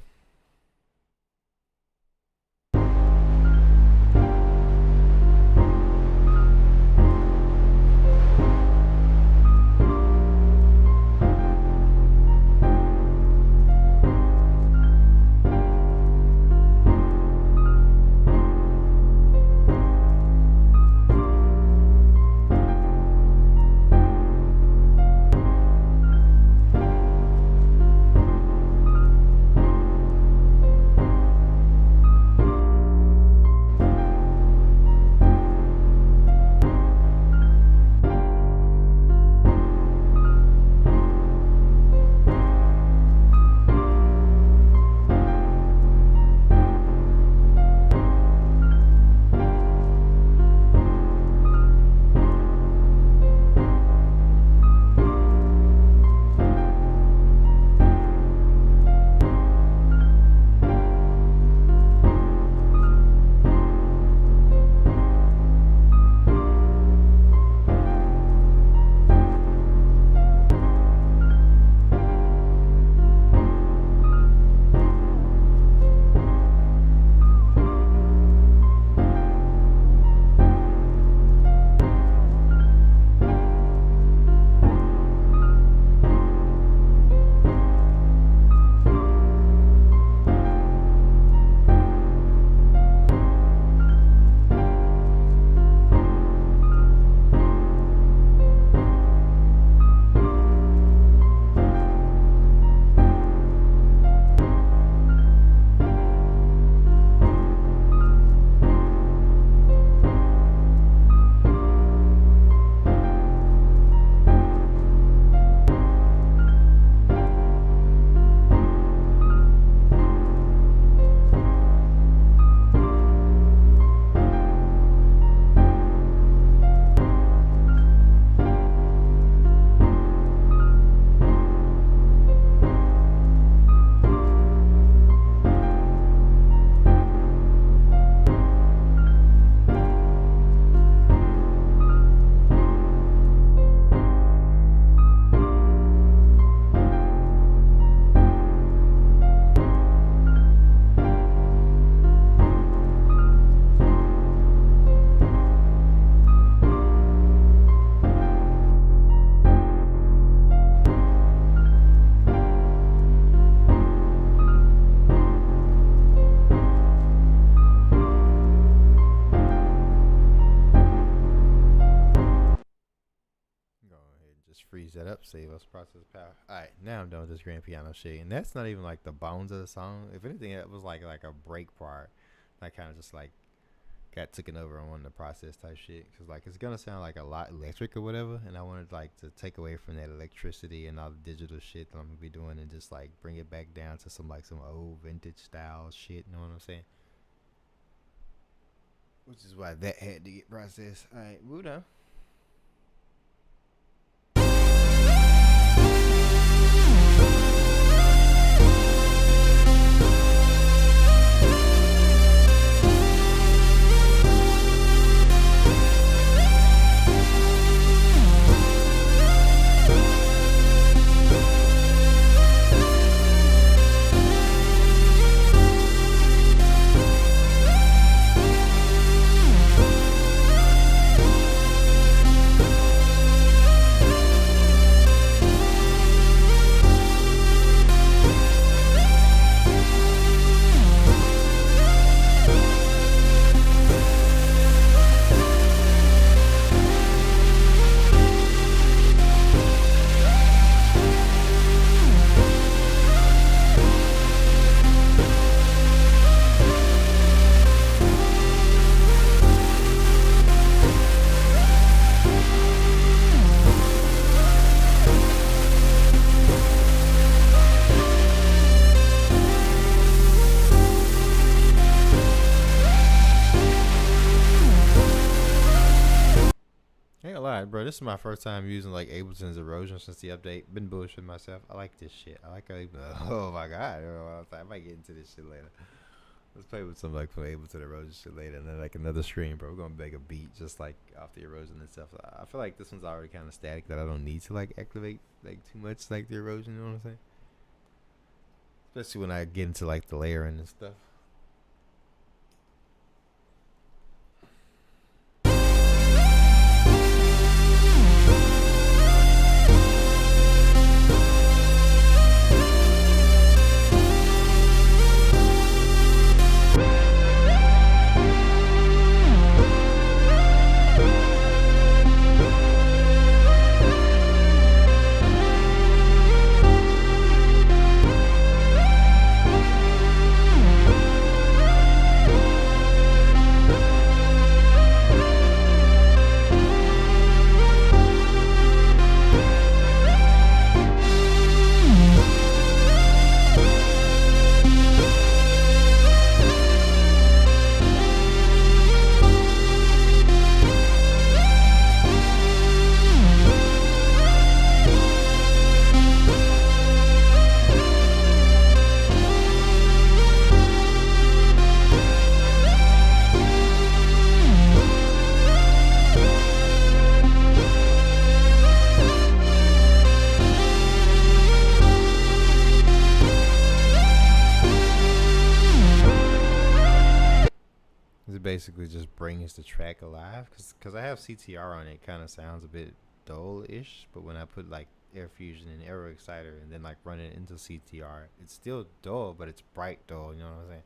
Freeze that up, save us process power. Alright, now I'm done with this grand piano shit. And that's not even like the bones of the song. If anything, it was like a break part. I kind of just like got taken over on one of the process type shit. Cause like it's gonna sound like a lot electric or whatever. And I wanted like to take away from that electricity and all the digital shit that I'm gonna be doing and just like bring it back down to some old vintage style shit. You know what I'm saying? which is why that had to get processed. All right, move on. Bro, this is my first time using like Ableton's erosion since the update. Been bullshitting myself. I like this shit. I like oh my god. I might get into this shit later. Let's play with some like Ableton erosion shit later, and then like another stream, bro. We're gonna make a beat just like off the erosion and stuff. I feel like this one's already kind of static that I don't need to like activate like too much like the erosion. You know what I'm saying? Especially when I get into like the layering and stuff. Basically just brings the track alive because I have CTR on it. Kind of sounds a bit dull-ish, but when I put like Air Fusion and Aero Exciter and then like run it into CTR, it's still dull, but it's bright dull. You know what I'm saying?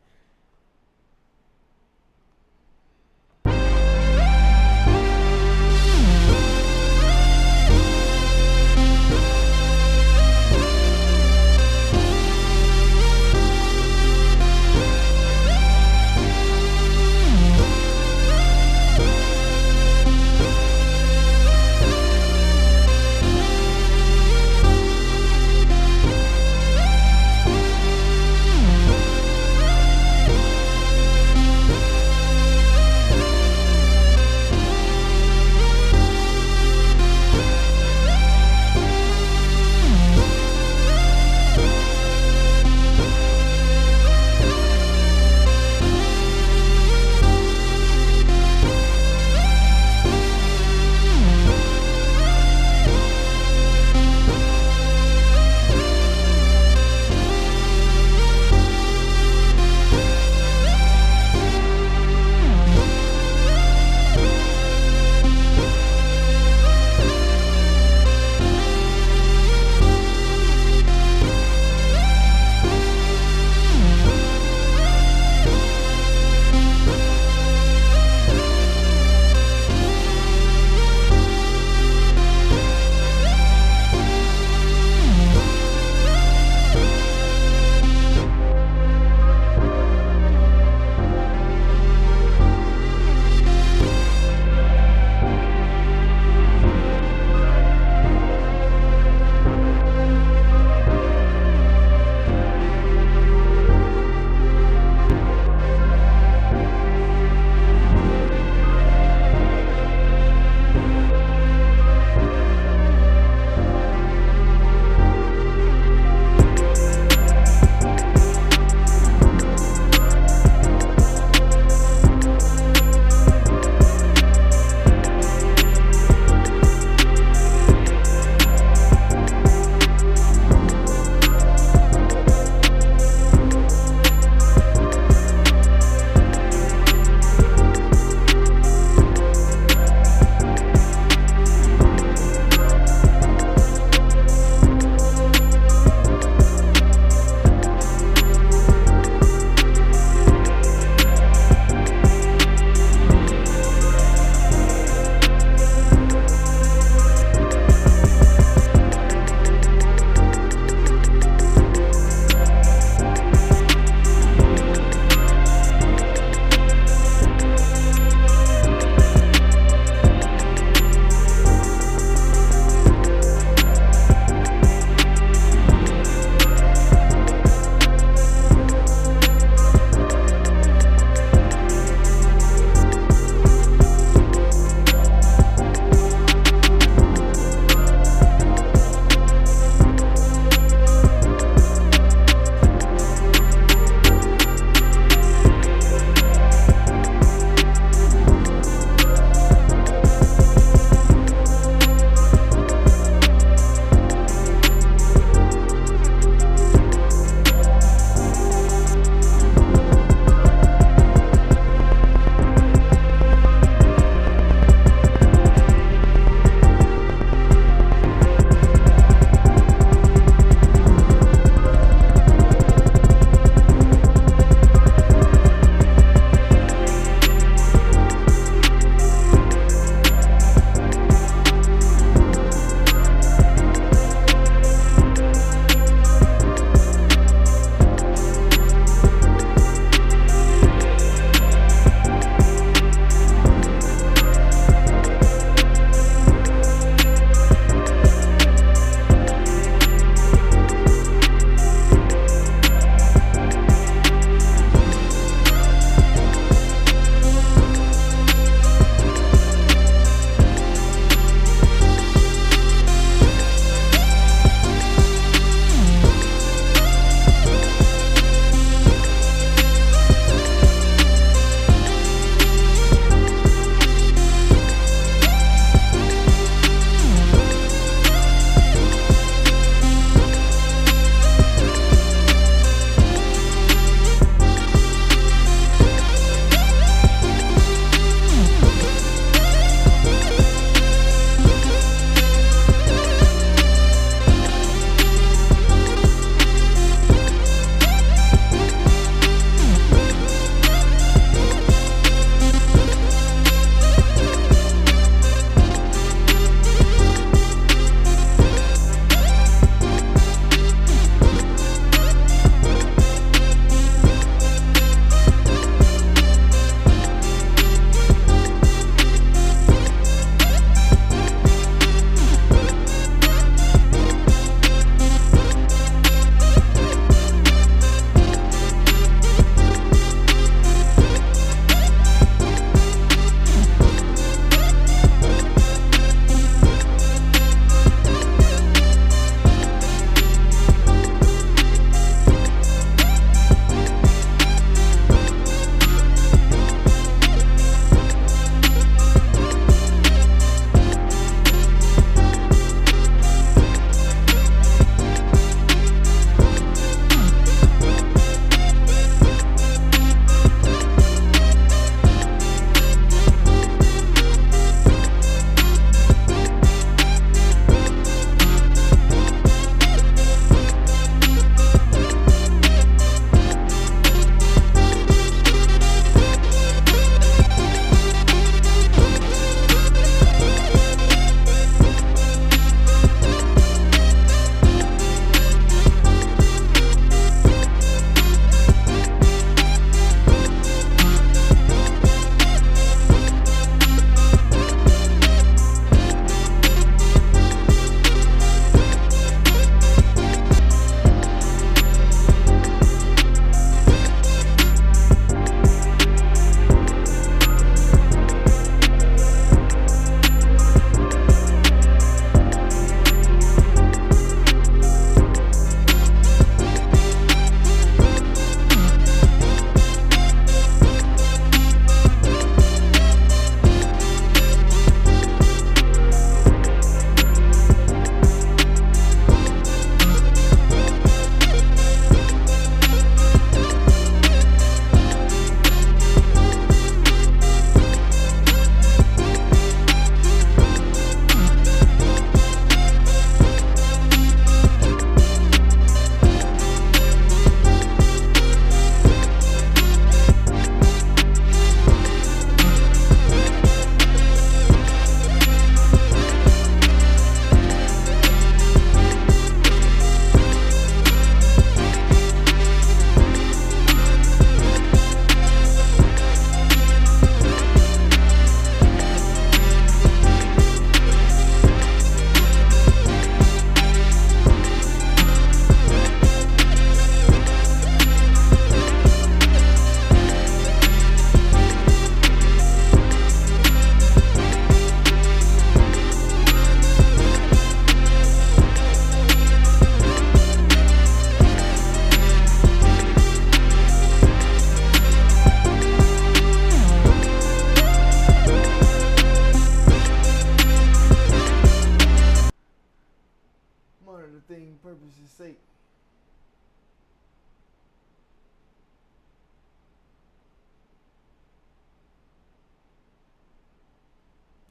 purpose's sake.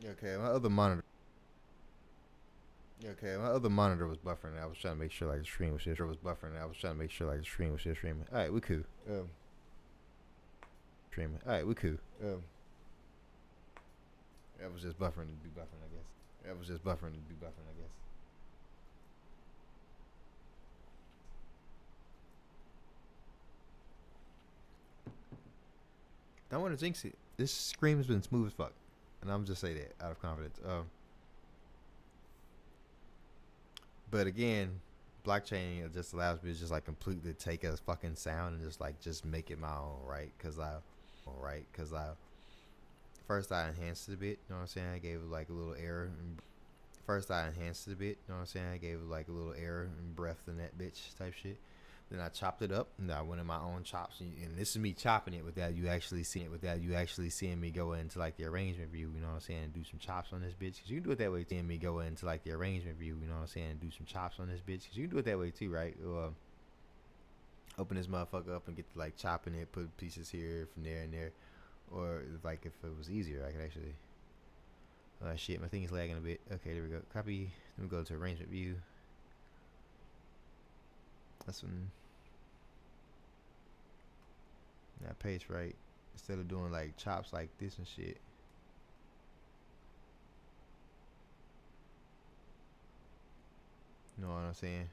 Okay, my other monitor. Okay, my other monitor was buffering. I was trying to make sure like the stream was just streaming. All right, we cool. Streaming. All right, we cool. That was just buffering to be buffering, I guess. Don't want to jinx it. This scream has been smooth as fuck, and I'm just say that out of confidence. But again, blockchain just allows me to just like completely take a fucking sound and just make it my own, right? Cause I first I enhanced it a bit. You know what I'm saying? I gave it like a little error. I gave it like a little error and breath in that bitch type shit. Then I chopped it up, and I went in my own chops. And this is me chopping it without you actually seeing me go into like the arrangement view. You know what I'm saying? And do some chops on this bitch. Cause you can do it that way. Seeing me go into like the arrangement view. You know what I'm saying? And do some chops on this bitch. Cause you can do it that way too, right? Open this motherfucker up and get to like chopping it, put pieces here from there and there. Or like if it was easier, I could actually. Shit, my thing is lagging a bit. Okay, there we go. Copy. Then we go to arrangement view. That's one. Now paste right. Instead of doing like chops like this and shit. You know what I'm saying?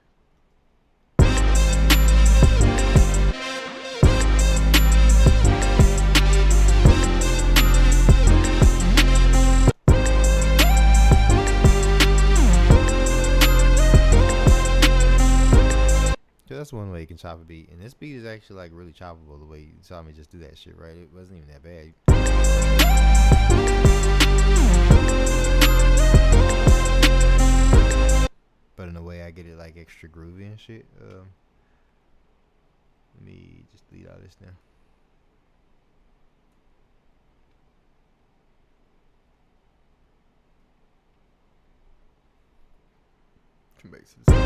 That's one way you can chop a beat, and this beat is actually like really choppable the way you saw me just do that shit, right? It wasn't even that bad. But in a way I get it like extra groovy and shit. Let me just delete all this now. Makes sense.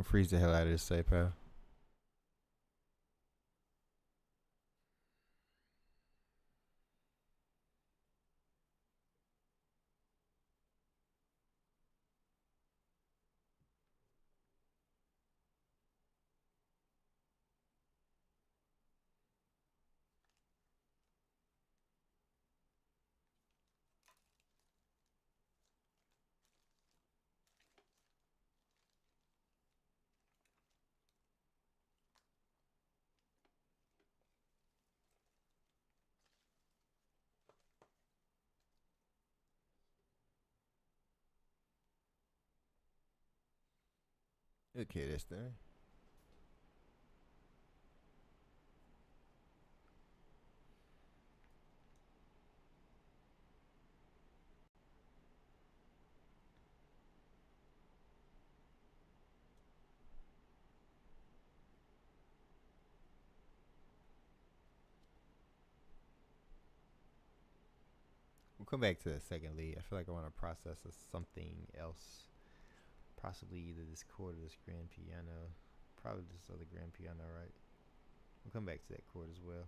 Freeze the hell out of this safe, pal. Okay, this thing. We'll come back to that second lead. I feel like I want to process something else. Possibly either this chord or this grand piano. Probably this other grand piano, right? We'll come back to that chord as well.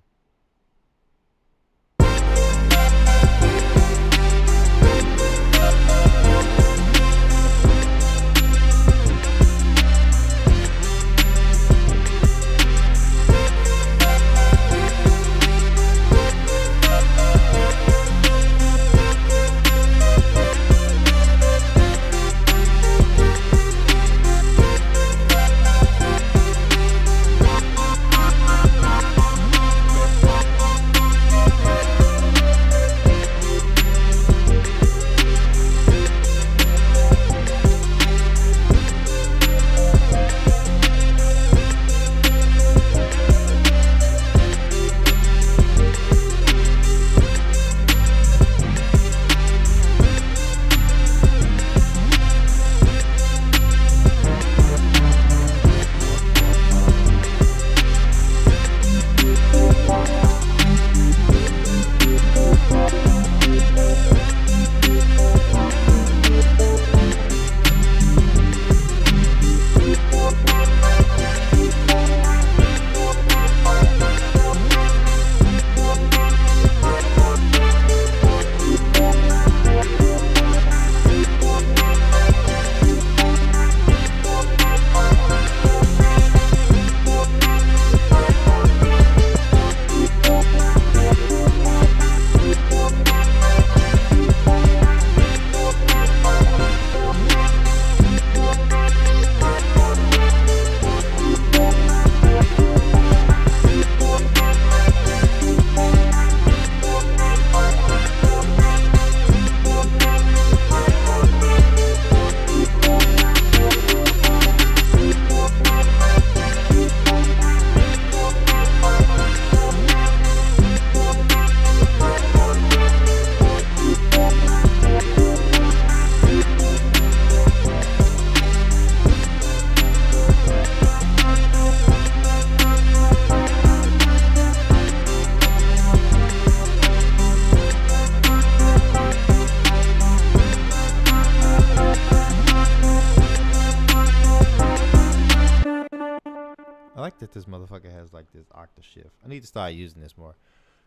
I like that this motherfucker has like this octave shift. I need to start using this more.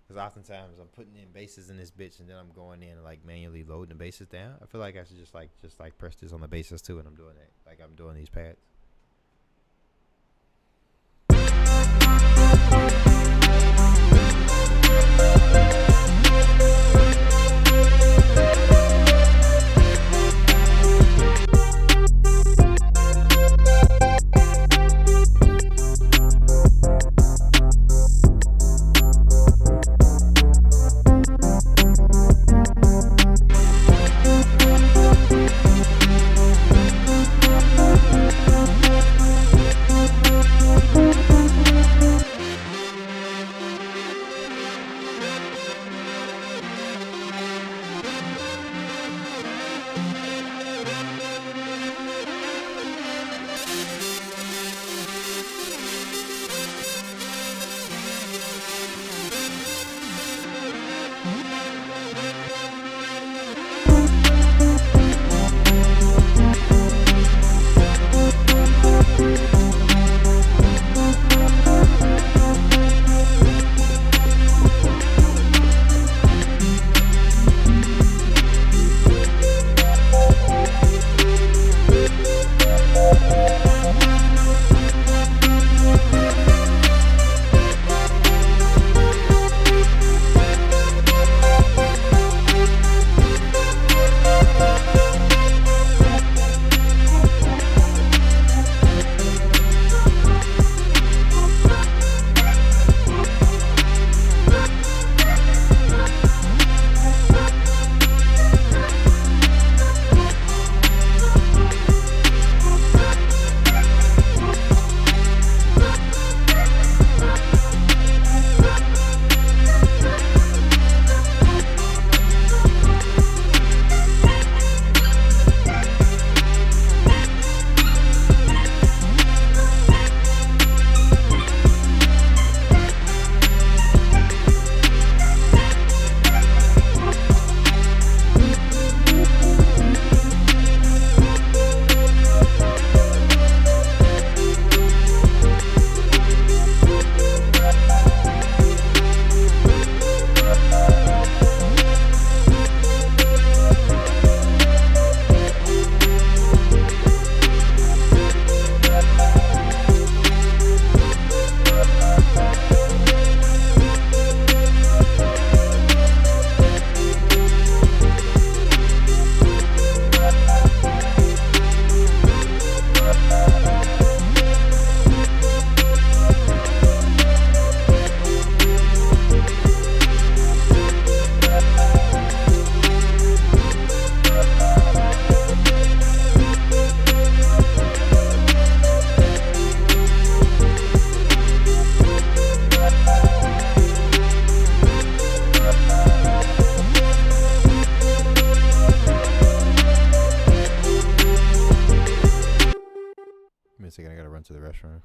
Because oftentimes I'm putting in basses in this bitch and then I'm going in and like manually loading the basses down. I feel like I should just like press this on the basses too, and I'm doing it. Like I'm doing these pads. to the restroom.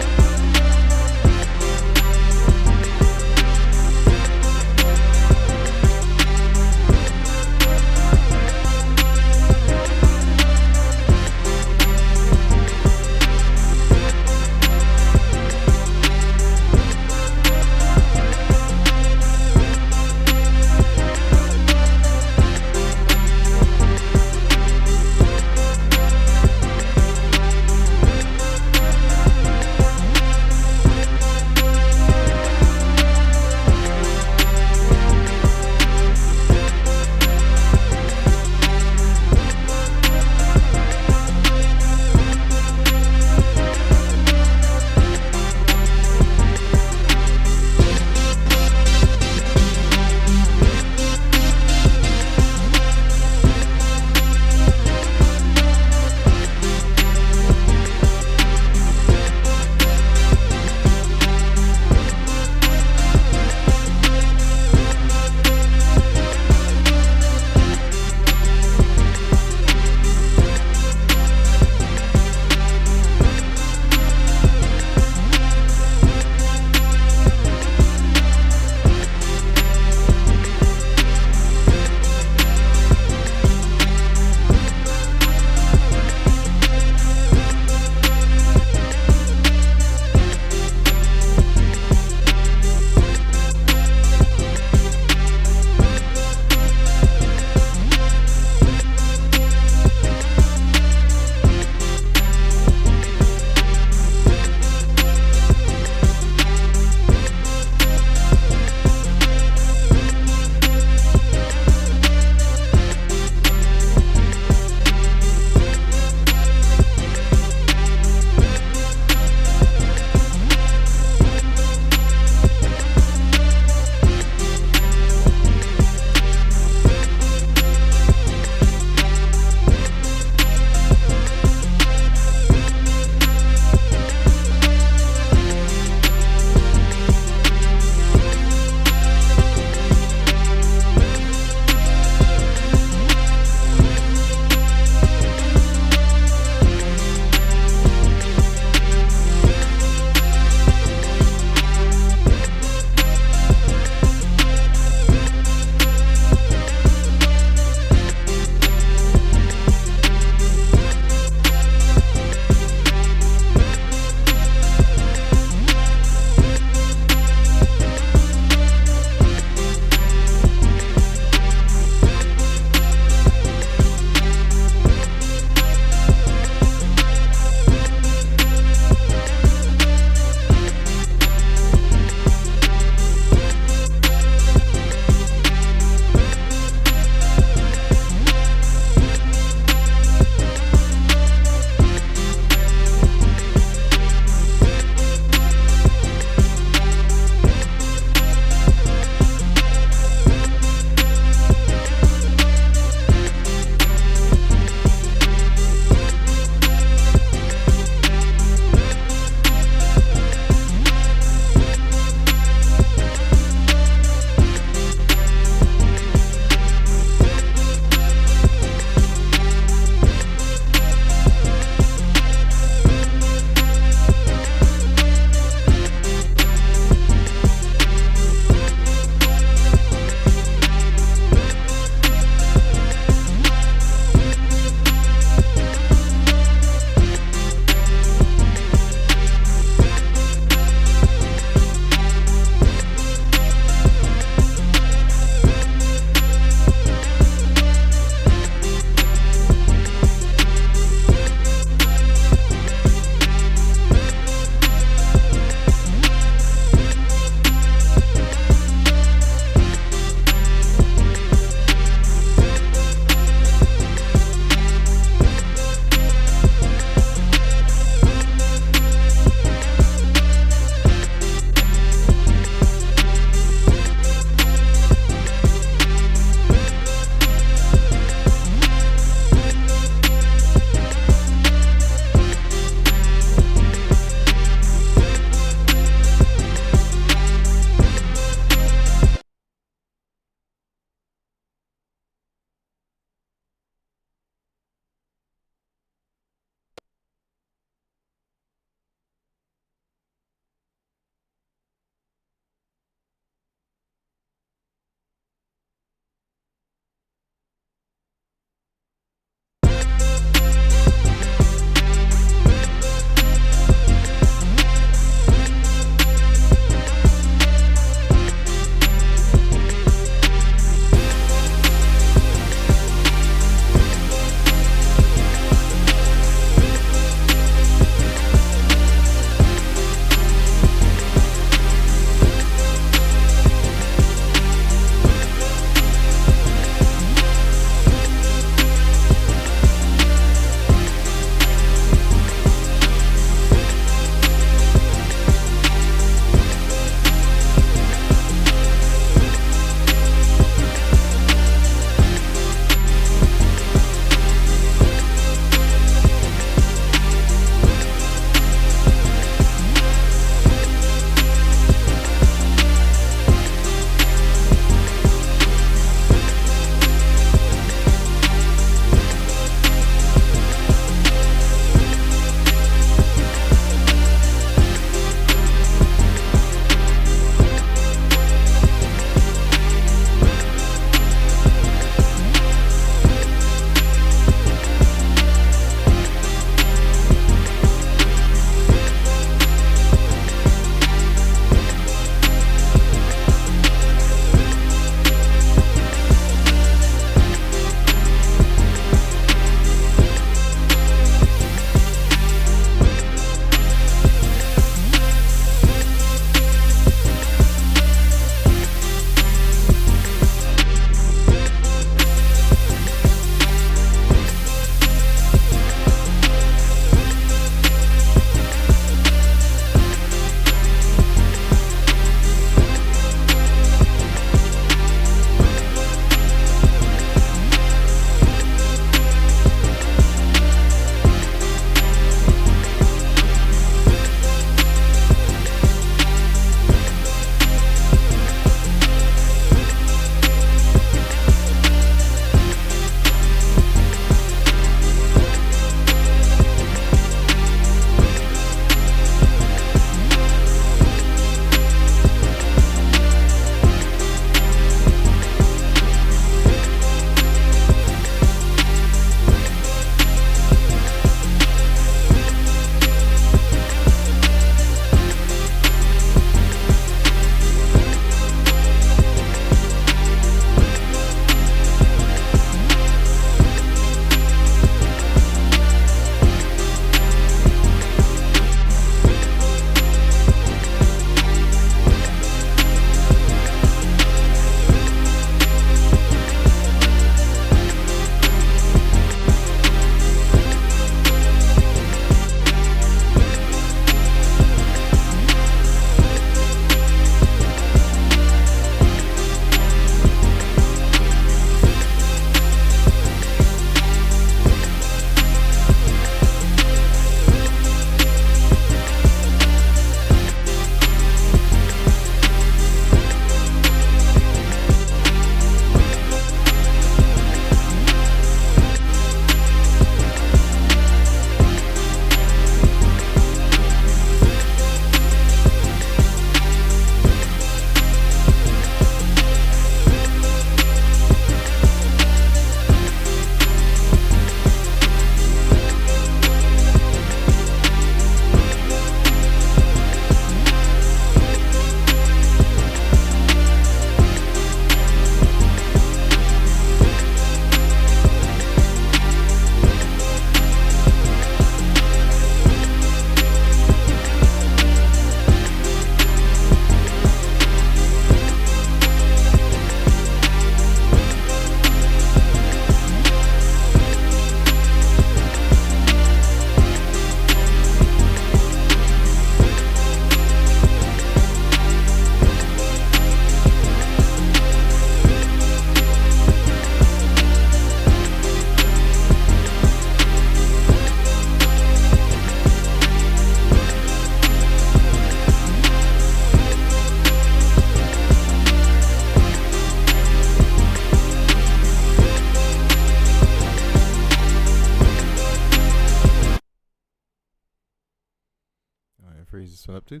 freeze this one up too.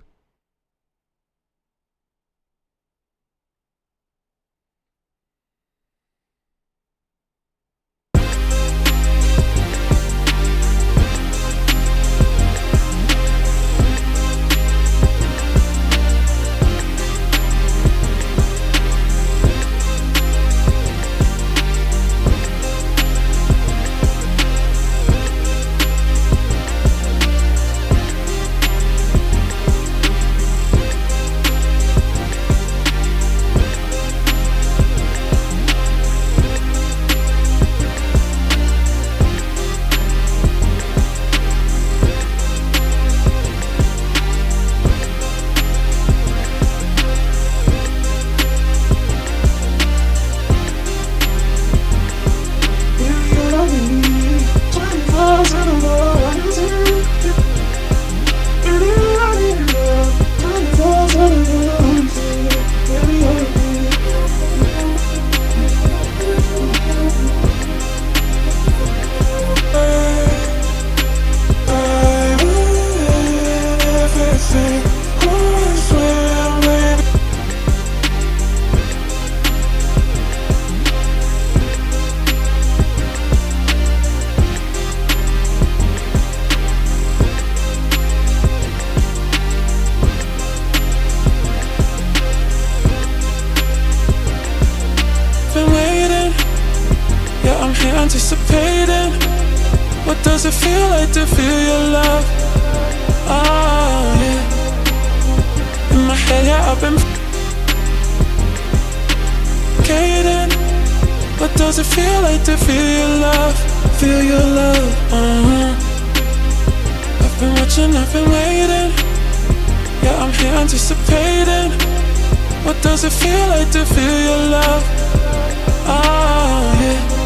Anticipating, what does it feel like to feel your love? Oh yeah. In my head, yeah, I've been fading. What does it feel like to feel your love? Feel your love. I've been watching, I've been waiting. Yeah, I'm here anticipating. What does it feel like to feel your love? Oh yeah.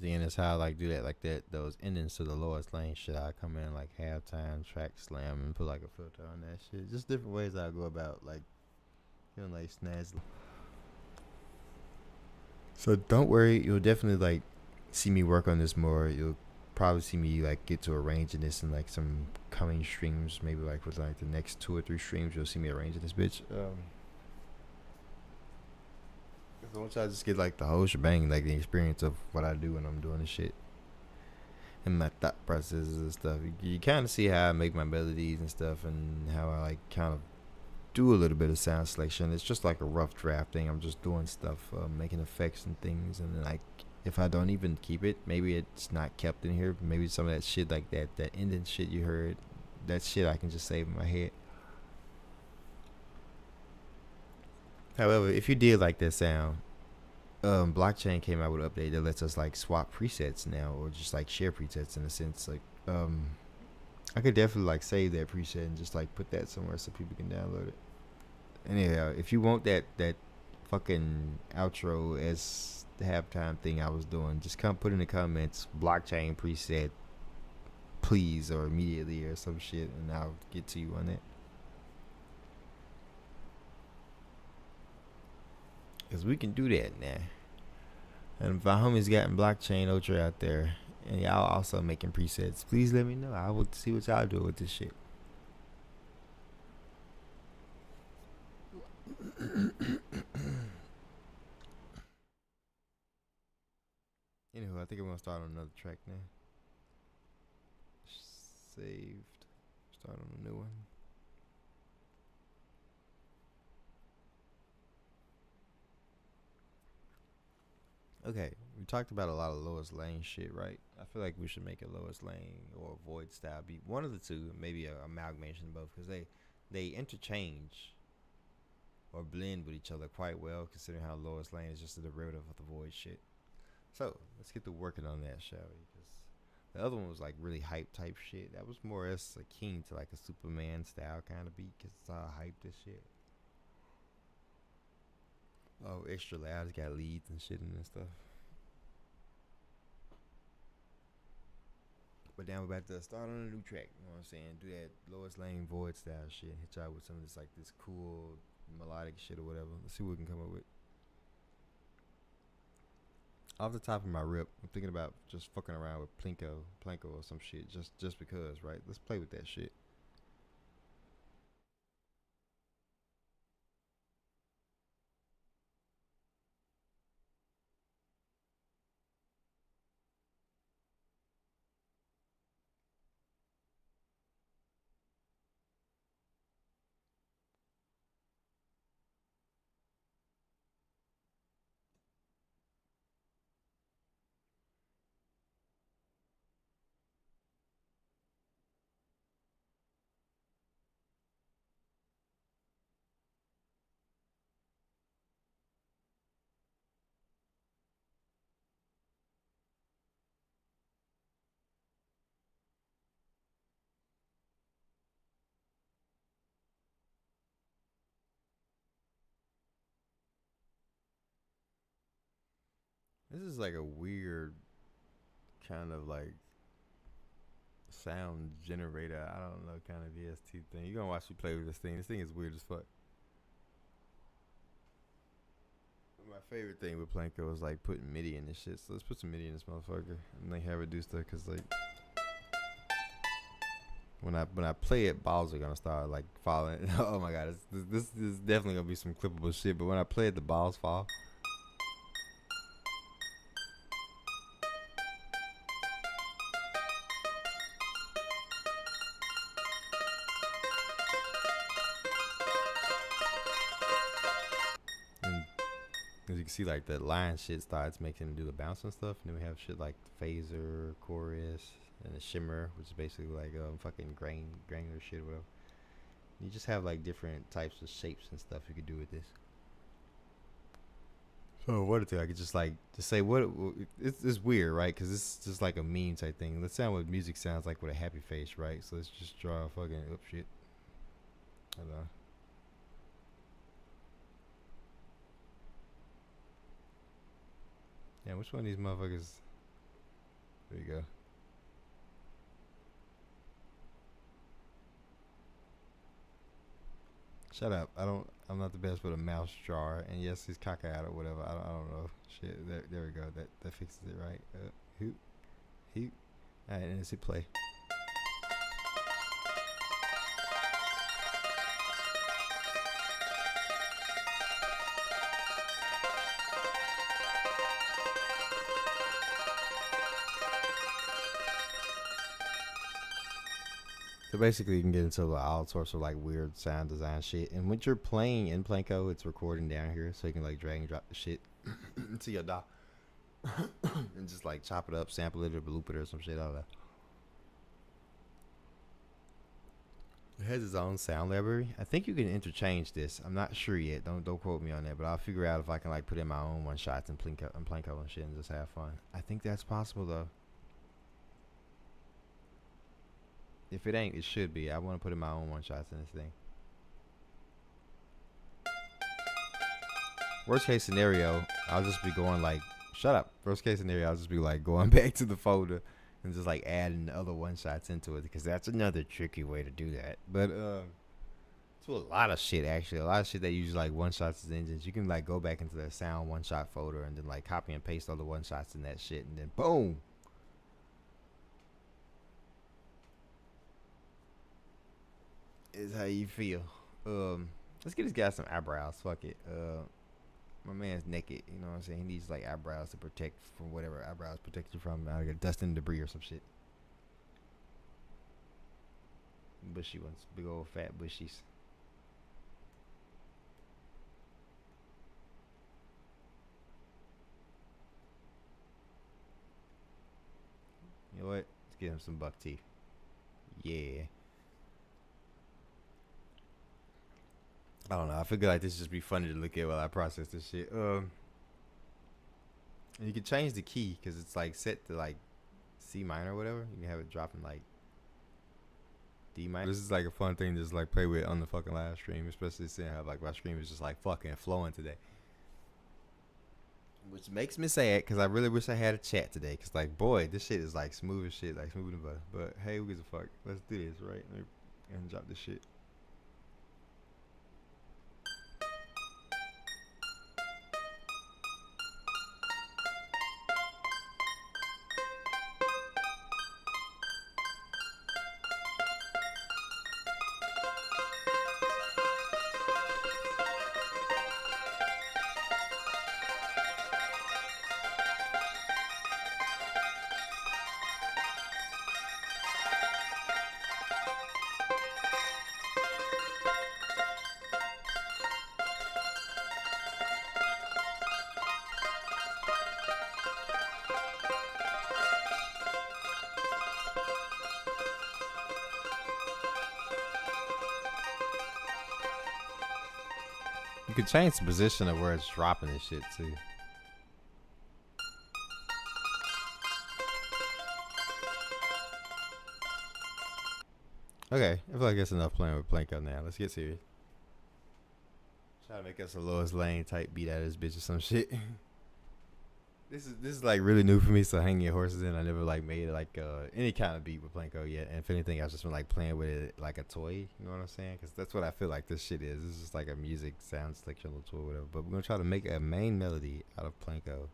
at the end is how I like do that, like that those endings to the lowest lane shit. I come in like halftime, track slam, and put like a filter on that shit. Just different ways I go about like feeling like snazzy. So don't worry, you'll definitely like see me work on this more. You'll probably see me like get to arranging this in like some coming streams, maybe like with like the next 2 or 3 streams. You'll see me arranging this bitch. So once I just get like the whole shebang, like the experience of what I do when I'm doing this shit, and my thought processes and stuff, you kind of see how I make my melodies and stuff, and how I like kind of do a little bit of sound selection. It's just like a rough draft thing. I'm just doing stuff, making effects and things, and then like if I don't even keep it, maybe it's not kept in here. Maybe some of that shit like that ending shit you heard, that shit I can just save in my head. However, if you did like that sound, blockchain came out with an update that lets us like swap presets now, or just like share presets in a sense. Like, I could definitely like save that preset and just like put that somewhere so people can download it. Anyhow, if you want that fucking outro as the halftime thing I was doing, just come put in the comments blockchain preset, please, or immediately, or some shit, and I'll get to you on that. Cause we can do that now. And if my homies got blockchain ultra out there, and y'all also making presets, please let me know. I will see what y'all do with this shit. Anywho, I think I'm gonna start on another track now. Saved. Start on a new one. Okay, we talked about a lot of lowest lane shit, right? I feel like we should make a lowest lane or a void style beat. One of the two, maybe an amalgamation of both, because they interchange or blend with each other quite well, considering how lowest lane is just a derivative of the void shit. So let's get to working on that, shall we? Because the other one was like really hype type shit. That was more or less akin to like a Superman style kind of beat, because it's all hyped as shit. Oh, extra loud. It's got leads and shit in and stuff. But now we're about to start on a new track. You know what I'm saying? Do that lowest lane void style shit. Hit y'all with some of this like this cool melodic shit or whatever. Let's see what we can come up with. Off the top of my rip, I'm thinking about just fucking around with Planko or some shit. Just because, right? Let's play with that shit. This is like a weird kind of like sound generator. I don't know, kind of VST thing. You're gonna watch me play with this thing. This thing is weird as fuck. My favorite thing with Planko is like putting MIDI in this shit. So let's put some MIDI in this motherfucker and like have it do stuff. Cause like when I play it, balls are gonna start like falling. Oh my god, this is definitely gonna be some clippable shit. But when I play it, the balls fall. As you can see, like the line shit starts making him do the bounce and stuff, and then we have shit like the phaser, chorus, and the shimmer, which is basically like fucking granular shit or whatever. You just have like different types of shapes and stuff you could do with this. So what I could just say what it's weird, right? Because it's just like a meme type thing. Let's sound what music sounds like with a happy face, right? So let's just draw a fucking up shit. Hold on. Yeah, which one of these motherfuckers? There you go. Shut up. I'm not the best with a mouse jar. And yes, he's cockeyed or whatever. I don't know. Shit. There we go. That fixes it, right? Hoop. Hoop. Alright, and let's hit play. So basically, you can get into all sorts of like weird sound design shit. And when you're playing in Planko, it's recording down here, so you can like drag and drop the shit into your DAW and just like chop it up, sample it, or loop it, or some shit. All that. It has its own sound library. I think you can interchange this. I'm not sure yet. Don't quote me on that, but I'll figure out if I can like put in my own one shots and Planko and shit and just have fun. I think that's possible though. If it ain't, it should be. I want to put in my own one shots in this thing. Worst case scenario, I'll just be going like, shut up. Worst case scenario, I'll just be like going back to the folder and just like adding other one shots into it, because that's another tricky way to do that. But to a lot of shit, actually, a lot of shit that use like one shots as engines, you can like go back into the sound one shot folder and then like copy and paste all the one shots in that shit, and then boom. Is how you feel. Let's get this guy some eyebrows. Fuck it. My man's naked. You know what I'm saying? He needs like eyebrows to protect from whatever eyebrows protect you from. I get dust and debris or some shit. Bushy ones, big old fat bushies. You know what? Let's get him some buck teeth. Yeah. I don't know. I figure like this just be funny to look at while I process this shit. And you can change the key because it's like set to like C minor or whatever. You can have it dropping like D minor. This is like a fun thing to just like play with on the fucking live stream, especially seeing how like my stream is just like fucking flowing today. Which makes me sad because I really wish I had a chat today. Because like, boy, this shit is like smooth as shit, like smooth as butter. But hey, who gives a fuck? Let's do this, right? Let me drop this shit. You can change the position of where it's dropping this shit too. Okay, I feel like that's enough playing with Planko now. Let's get serious. Try to make us a Lois Lane type beat out of this bitch or some shit. This is like really new for me, so hanging your horses in. I never like made like any kind of beat with Planko yet, and if anything, I've just been like playing with it like a toy. You know what I'm saying? Because that's what I feel like this shit is. It's just like a music sound selection little toy, or whatever. But we're gonna try to make a main melody out of Planko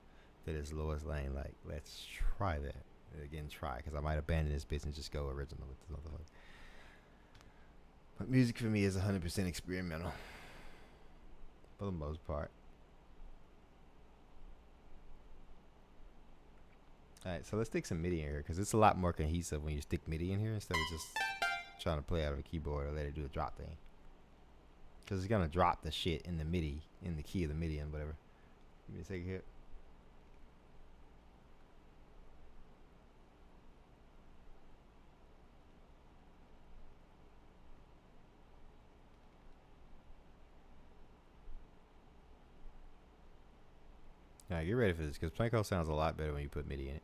that is Lois Lane. Like, let's try that again. Try, because I might abandon this bitch and just go original with this motherfucker. But music for me is 100% experimental, for the most part. Alright, so let's stick some MIDI in here, because it's a lot more cohesive when you stick MIDI in here instead of just trying to play out of a keyboard or let it do a drop thing. Because it's going to drop the shit in the MIDI, in the key of the MIDI and whatever. Give me a second here. Alright, get ready for this, because Planko sounds a lot better when you put MIDI in it.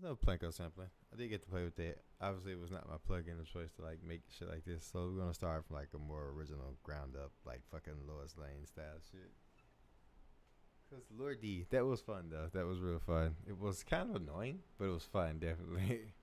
no Planko sampling. I did get to play with that. Obviously, it was not my plugin of choice to like make shit like this. So we're gonna start from like a more original, ground up, like fucking Lois Lane style shit. Cause Lord D, that was fun though. That was real fun. It was kind of annoying, but it was fun definitely.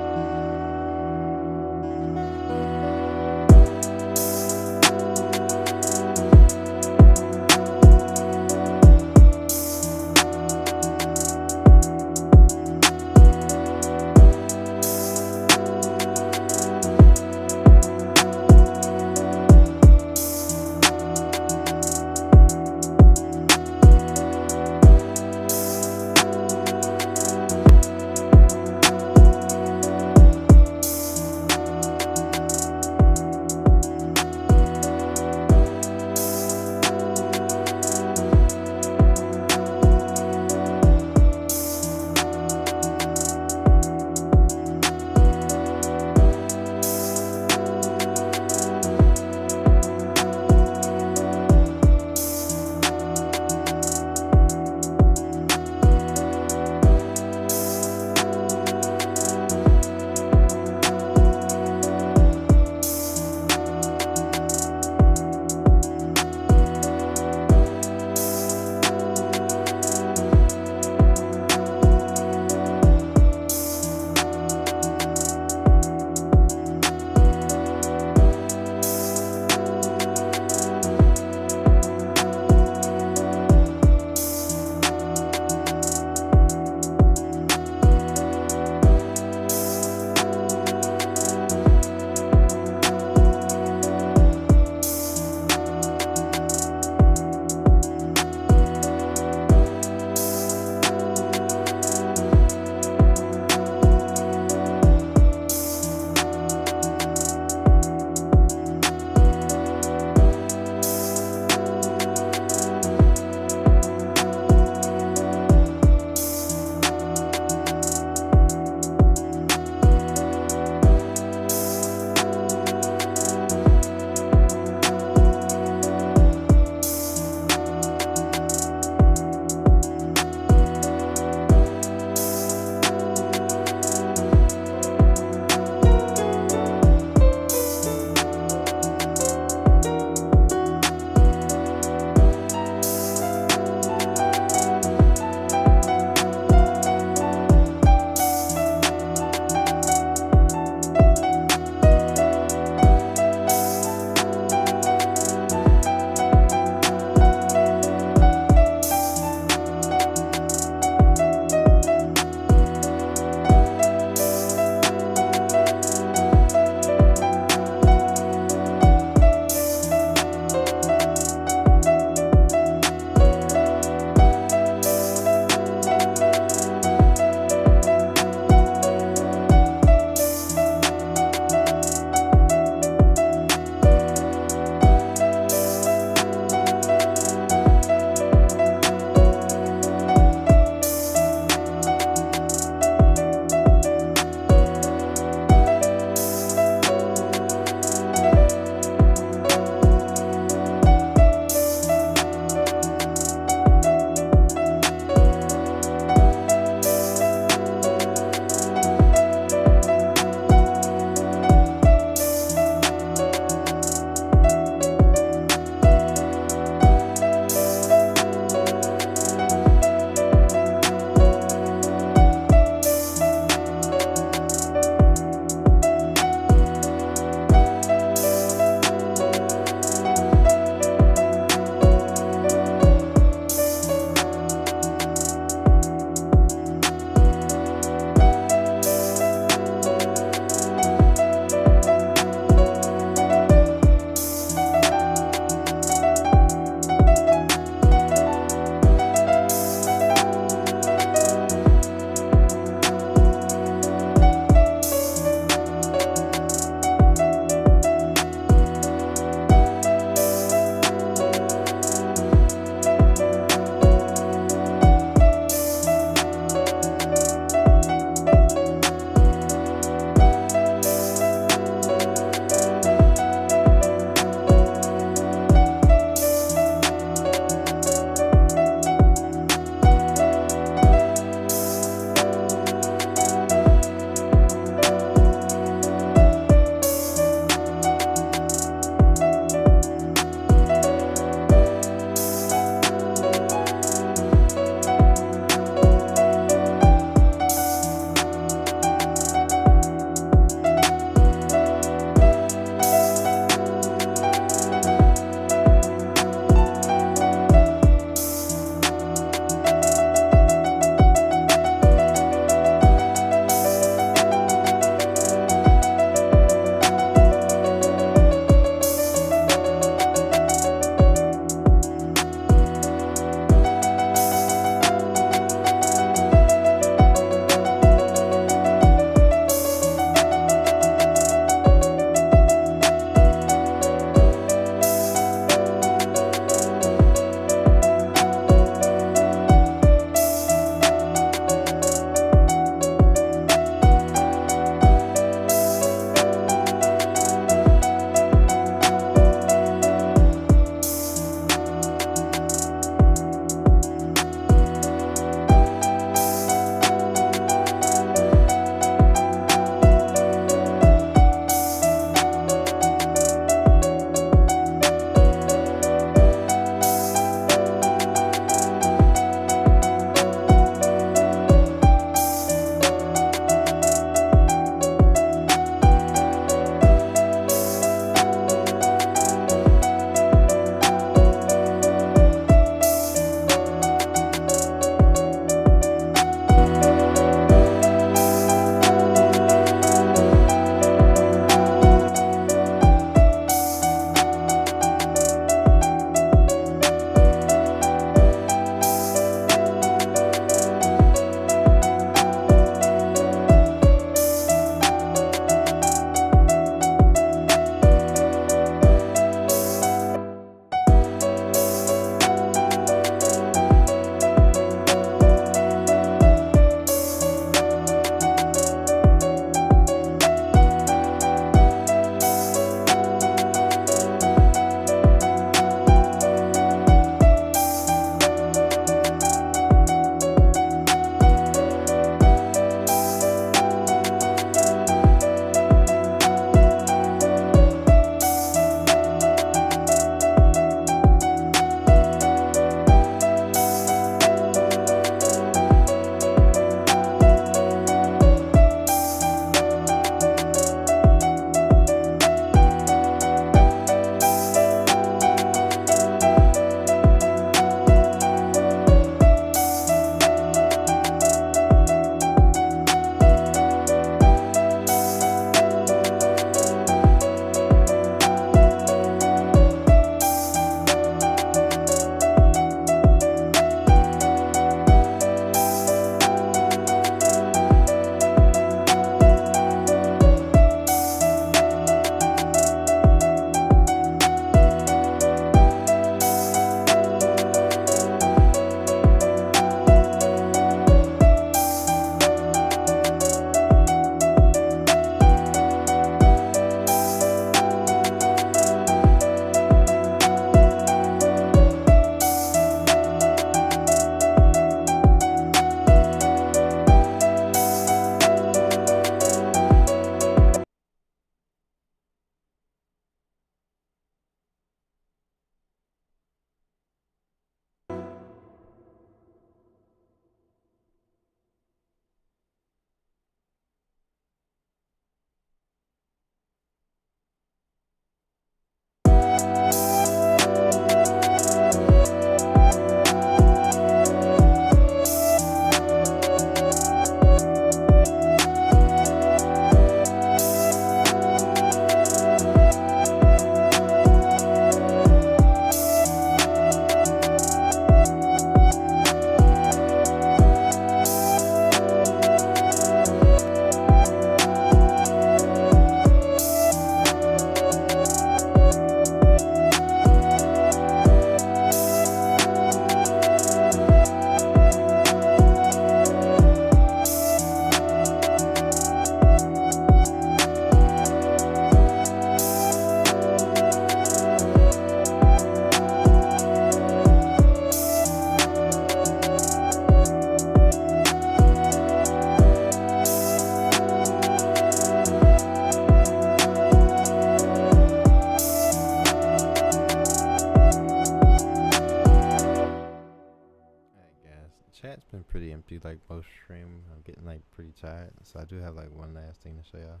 game. I'm getting like pretty tired, so I do have like one last thing to show y'all.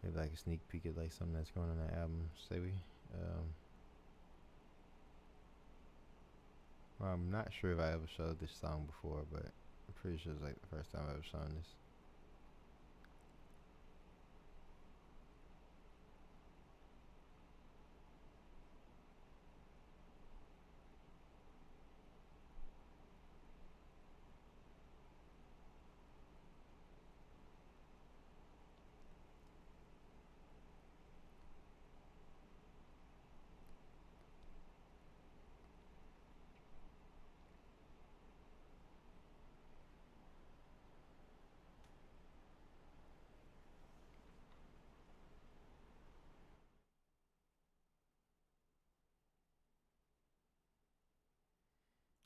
Maybe like a sneak peek at like something that's going on the album. Say we. Well, I'm not sure if I ever showed this song before, but I'm pretty sure it's like the first time I've ever shown this.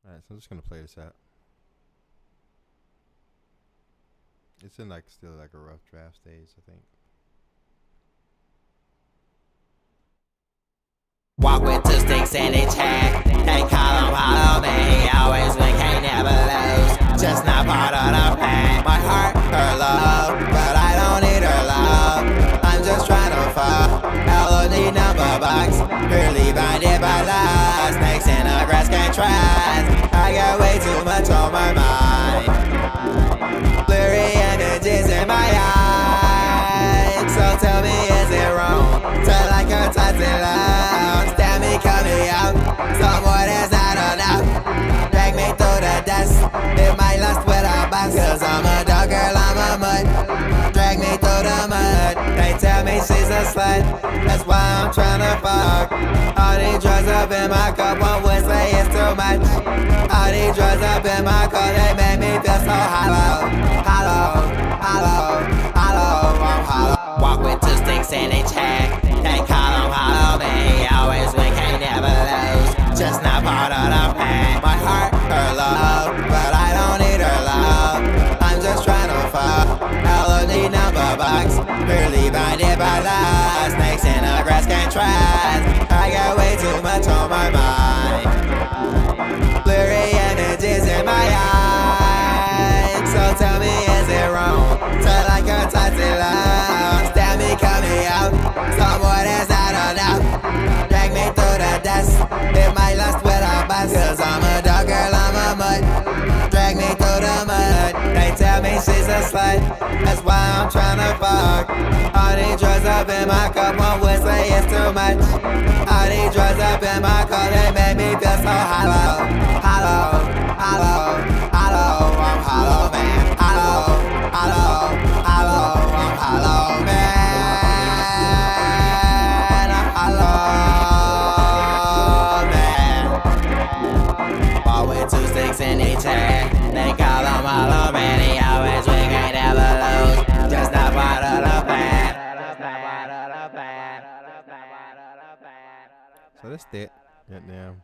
Alright, so I'm just gonna play this out. It's in like still like a rough draft stage, I think. Walk with 2 sticks in each hand. They call him hollow man. He always win, can't never lose. Just not part of the plan. My heart, her love, but I don't need her love. I'm just trying to fuck. LOD number box, purely blinded by lies. Snakes in the grass can't trust. I got way too much on my mind. Blurry images in my eyes. So tell me, is it wrong to like her tights and love? Stab me, cut me out. Somewhere that's not enough. Drag me through the dust. Live my lust with a bus. Cause I'm a dog girl, I'm a mud. Drag me through the mud. They tell me she's a slut. That's why I'm tryna fuck. All these drugs up in my cup, one would say it's too much. All these drugs up in my cup, they make me feel so hollow. Hollow, hollow, hollow, I'm hollow. Walk with 2 sticks in each hand. They call him hollow man. He always win, can't never lose. Just not part of the plan. My heart, her love, but I don't need her love. I'm just trying to fuck. LOD number box, purely blinded by lies. Snakes in the grass can't trust. I got way too much on my mind. Blurry images in my eyes. So tell me, is it wrong to like her tights and love? Stab me, cut me out. Somewhere that's not enough. Drag me through the dust. Live my lust with a bus. Cause I'm a dog girl, I'm a mud. Drag me through the mud. They tell me she's a slut. That's why I'm tryna fuck. All these drugs up in my cup, one would say it's too much. All these drugs up in my cup, they make me feel so hollow. Hollow, hollow, hollow, I'm hollow man. Hollow, hollow, hollow, I'm hollow man. I'm hollow man. Ball with 2 sticks in each hand. They call him hollow man. He always win, can't never lose. Just not part of the plan. So that's that. Goddamn.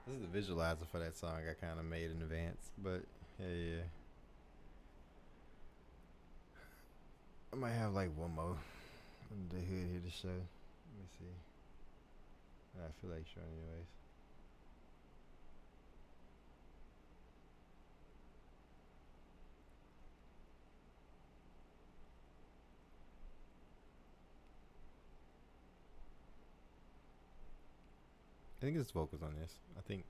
This is the visualizer for that song I kind of made in advance, but yeah. I might have like one more under the hood here to show. Let me see. I feel like showing anyways. I think it's vocals on this. I think.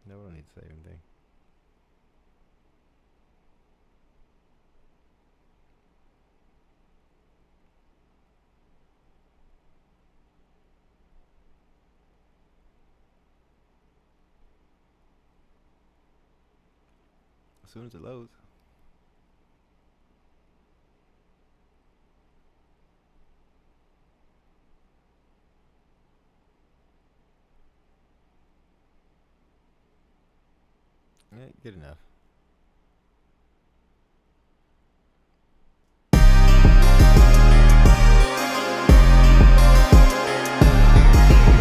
No, we don't need to say anything. As soon as it loads. Yeah, good enough.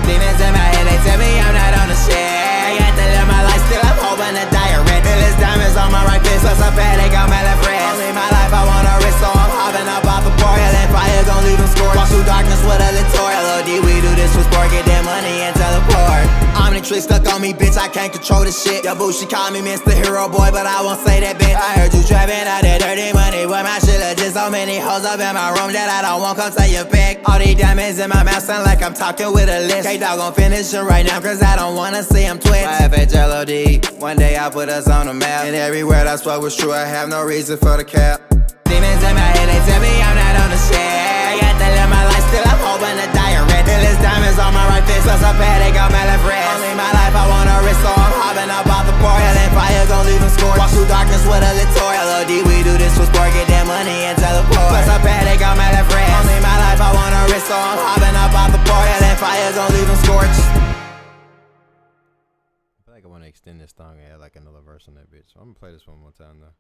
Demons in my head, they tell me I'm not on the shit. I got to live my life, still I'm hoping to die a red. This diamonds on my right fist, plus a panic on my left wrist. Only my life I want to risk, so I'm hopping up off the board. Hell and fire gon' leave them scorched. Walk through darkness with a little LOD, we do this for sport, get that money and teleport. Omnitrix stuck on on me, bitch, I can't control this shit. Your boo, she call me Mr. Hero Boy, but I won't say that, bitch. I heard you trapping out that dirty money with my shit legit. So many hoes up in my room that I don't want, come take your pick. All these diamonds in my mouth sound like I'm talking with a list. K-Dog gon' finish it right now, cause I don't wanna see him twitch. YFHLOD, one day I put us on the map. And every word I spoke was true, I have no reason for the cap. Demons in my head, they tell me I'm not on the shit. I got to live my life, still I'm hoping to die and red. Till it's diamonds on my right fist, plus a paddock on my left wrist. Only my life, I want a wrist, so I'm hopping up off the board. Hell and fire gon' leave them scorched. Walk through darkness with a little LOD, we do this for sport, get that money and teleport. Plus a paddock on my left wrist. Only my life, I want a wrist, so I'm hopping up off the board. Hell and fire gon' leave them scorched. I feel like I want to extend this song and add like another verse on that bitch. So I'm gonna play this one more time though.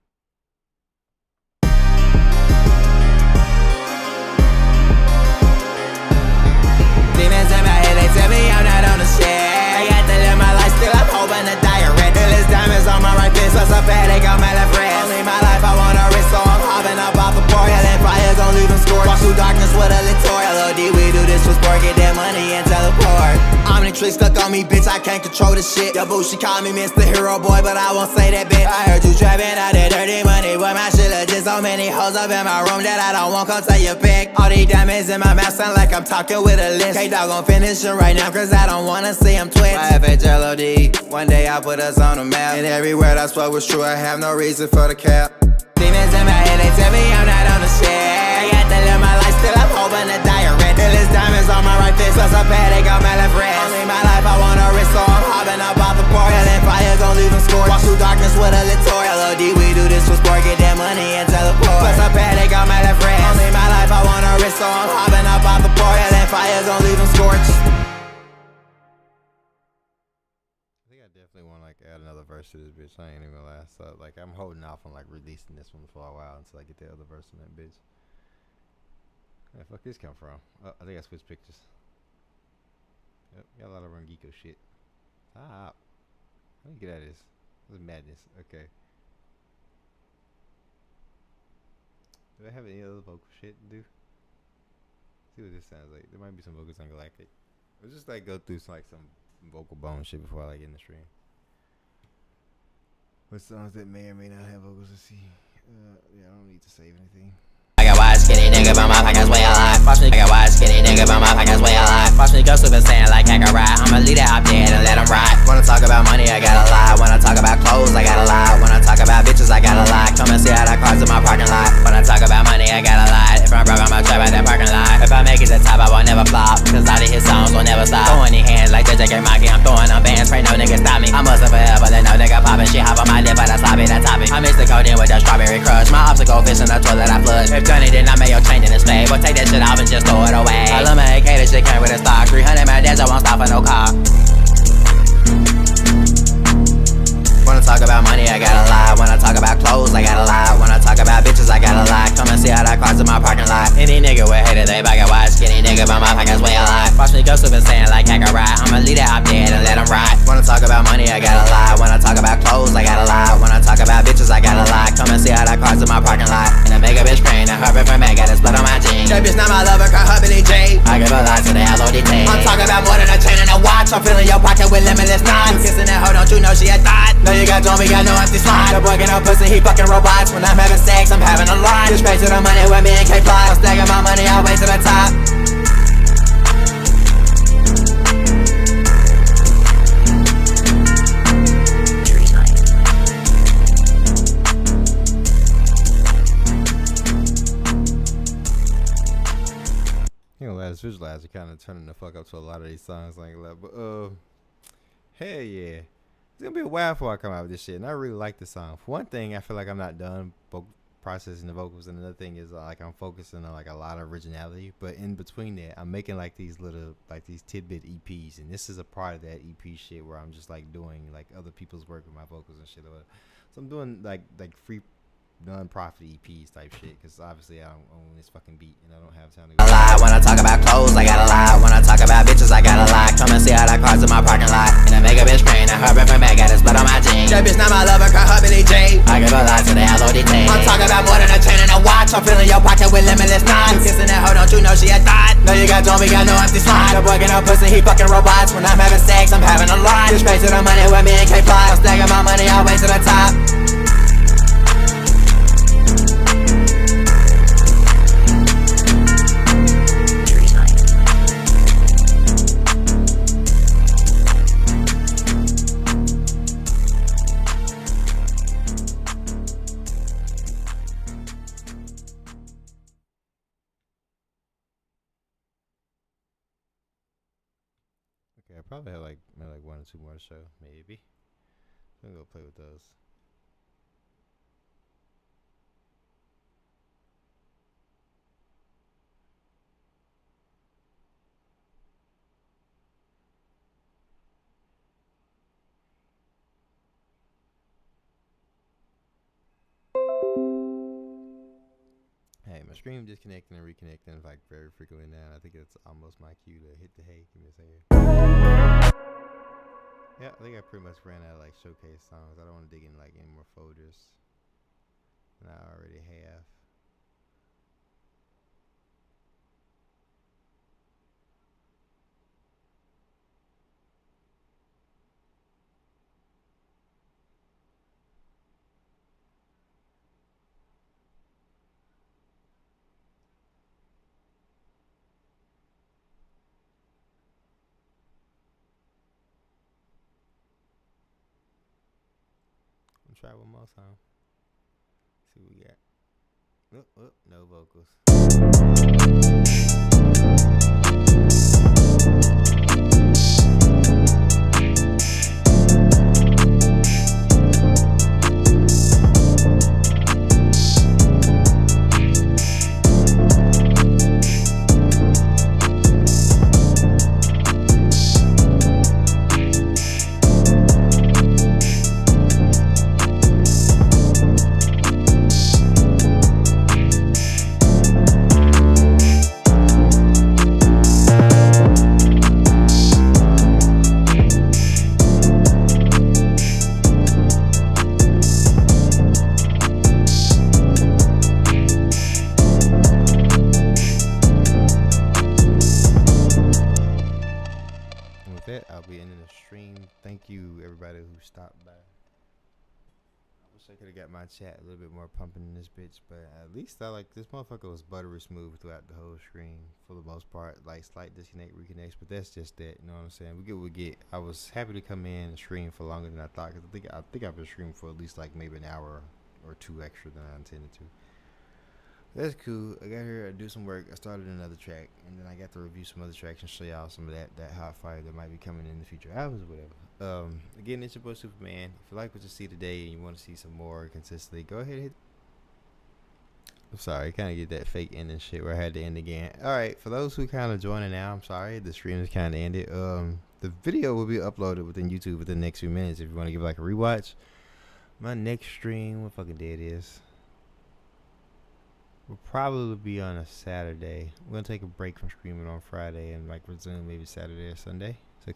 Demons in my head, they tell me I'm not on the shit. I got to live my life, still I'm hoping to die and red. Till it's diamonds on my right fist, plus a paddock on my left wrist. Only my life, I want a wrist, so I'm hopping up off the board. Hell and fire gon' leave them scorched. Walk through darkness with a little LOD, we do this for sport, get that money and teleport. Omnitrix stuck on me, bitch, I can't control this shit. Your boo, she call me Mr. Hero Boy, but I won't say that, bitch. I heard you trapping out that dirty money with my shit legit. So many hoes up in my room that I don't want, come take your pick. All these diamonds in my mouth sound like I'm talking with a list. K-Dog gon' finish it right now, cause I don't wanna see him twitch. YFHLOD, one day I put us on the map. And every word I spoke was true, I have no reason for the cap. Demons in my head, they tell me I'm not on the shit. I got to live my life, still I'm hoping to die and red. Till it's diamonds on my right fist, plus a paddock on my left wrist. Only my life, I want a wrist, so I'm hopping up off the board. Hell and fire gon' leave them scorched. Walk through darkness with a little LOD, we do this for sport, get that money and teleport. Plus a paddock on my left wrist. Only my life, I want a wrist, so I'm hopping up off the board. Hell and fire gon' leave them scorched. I think I definitely want to like add another verse to this bitch. I ain't even gonna lie. So like I'm holding off on like releasing this one for a while until I get the other verse in that bitch. Where the fuck this come from? Oh, I think I switched pictures. Yep, got a lot of Rungiko shit. Stop. Let me get at this. This is madness. Okay. Do I have any other vocal shit to do? See what this sounds like. There might be some vocals on Galactic. Let's just like go through some vocal bone shit before I like get in the stream. What songs that may or may not have vocals? Let's see. Yeah, I don't need to save anything. I got wide skinny nigga, but my pockets way alive. Watch me. I got wide skinny nigga, but my pockets way alive. Watch me go super saiyan like I can ride. I'ma lead it out there and let him ride. Wanna talk about money, I gotta lie. Wanna talk about clothes, I gotta lie. Wanna talk about bitches, I gotta lie. Come and see how the cars in my parking lot. Wanna talk about money, I gotta lie. If I'm broke, I'ma trap out that parking lot. If I make it to the top, I won't never flop. Cause all of his songs will never stop. Throwing these hands like JJ Maki, I'm throwing them bands. Pray no nigga stop me. I'm hustling forever, let no nigga poppin'. Shit hop on my lip, but I stop it, I top it. I mix the codeine with the strawberry crush. My obstacle fish in the toilet, I flush. If Johnny did not make your change in his fade, but take that shit off and just throw it away. I love my AK, this shit came with a stock. 300 my dash, I won't stop for no car. Wanna talk about money, I gotta lie. Wanna talk about clothes, I gotta lie. Wanna talk about bitches, I gotta lie. Come and see how that cars in my parking lot. Any nigga with haters, they back at wide skinny nigga, but my pockets way alive. Watch me go super saiyan like I can ride. I'ma lead it out there and let him ride. Wanna talk about money, I gotta lie. Wanna talk about clothes, I gotta lie. Wanna talk about bitches, I gotta lie. Come and see how that cars in my parking lot. And I make a bitch praying that her from man got his blood on my jeans. That bitch not my lover, call her Billy J. I give a lot to the LOD team. I'm talking about more than a chain and a watch. I'm filling your pocket with limitless knots. You kissing that hoe, don't you know she a thought? No, you got John, we got no empty slide. The boy get no pussy, he fucking robots. When I'm having sex, I'm having a lot. Just straight to the money with me and K-Plot. I'm stacking my money all the way to the top. You know, last visualizer kind of turning the fuck up to a lot of these songs like that. But hell yeah. It's gonna be a while before I come out with this shit, and I really like the song. For one thing, I feel like I'm not done processing the vocals, and another thing is like I'm focusing on like a lot of originality. But in between that, I'm making like these little these tidbit EPs, and this is a part of that EP shit where I'm just like doing like other people's work with my vocals and shit. So I'm doing like free non-profit EPs type shit, because obviously I don't own this fucking beat and I don't have time to lie. Wanna talk about clothes, I gotta lie. Wanna talk about bitches, I gotta lie. Come and see how that cars in my parking lot. And I make a bitch praying that her from man got his blood on my jeans. That bitch not my lover, call her Billy J. I give a lot to the LOD team. I'm talking about more than a chain and a watch. watch, I'm filling your pocket with limitless knots. You kissing that hoe, don't you know she a thought? No, you got we got no empty slot. The boy get no pussy, he fucking robots. When I'm having sex, I'm having a lot. Just straight to the money with me and K-Plot. I'm stacking my money all the way to the top. Okay, I probably have like maybe like 1 or 2 more to show, maybe. I'm gonna go play with those. Hey, my stream disconnecting and reconnecting like very frequently now. I think it's almost my cue to hit the hay. Give me a second. Yeah, I think I pretty much ran out of like showcase songs. I don't want to dig in like any more folders than I already have. Try one more time. See what we got. Oh, no vocals. I'll be ending the stream. Thank you everybody who stopped by. I wish I could have got my chat a little bit more pumping in this bitch, but at least I like this motherfucker was buttery smooth throughout the whole stream for the most part. Like slight disconnect, reconnects, but that's just that. You know what I'm saying? We get what we get. I was happy to come in and stream for longer than I thought, because I think I've been streaming for at least like maybe an hour or 2 extra than I intended to. That's cool. I got here to do some work. I started another track, and then I got to review some other tracks and show y'all some of that hot fire that might be coming in the future albums or whatever. Again, it's your boy Svperman. If you like what you see today and you want to see some more consistently, go ahead and hit. I'm sorry, I kind of get that fake ending shit where I had to end again. Alright, for those who kind of joining now, I'm sorry, the stream is kind of ended. The video will be uploaded within YouTube within the next few minutes if you want to give like a rewatch. My next stream, what fucking day it is? Will probably be on a Saturday. We're gonna take a break from streaming on Friday and like resume maybe Saturday or Sunday. So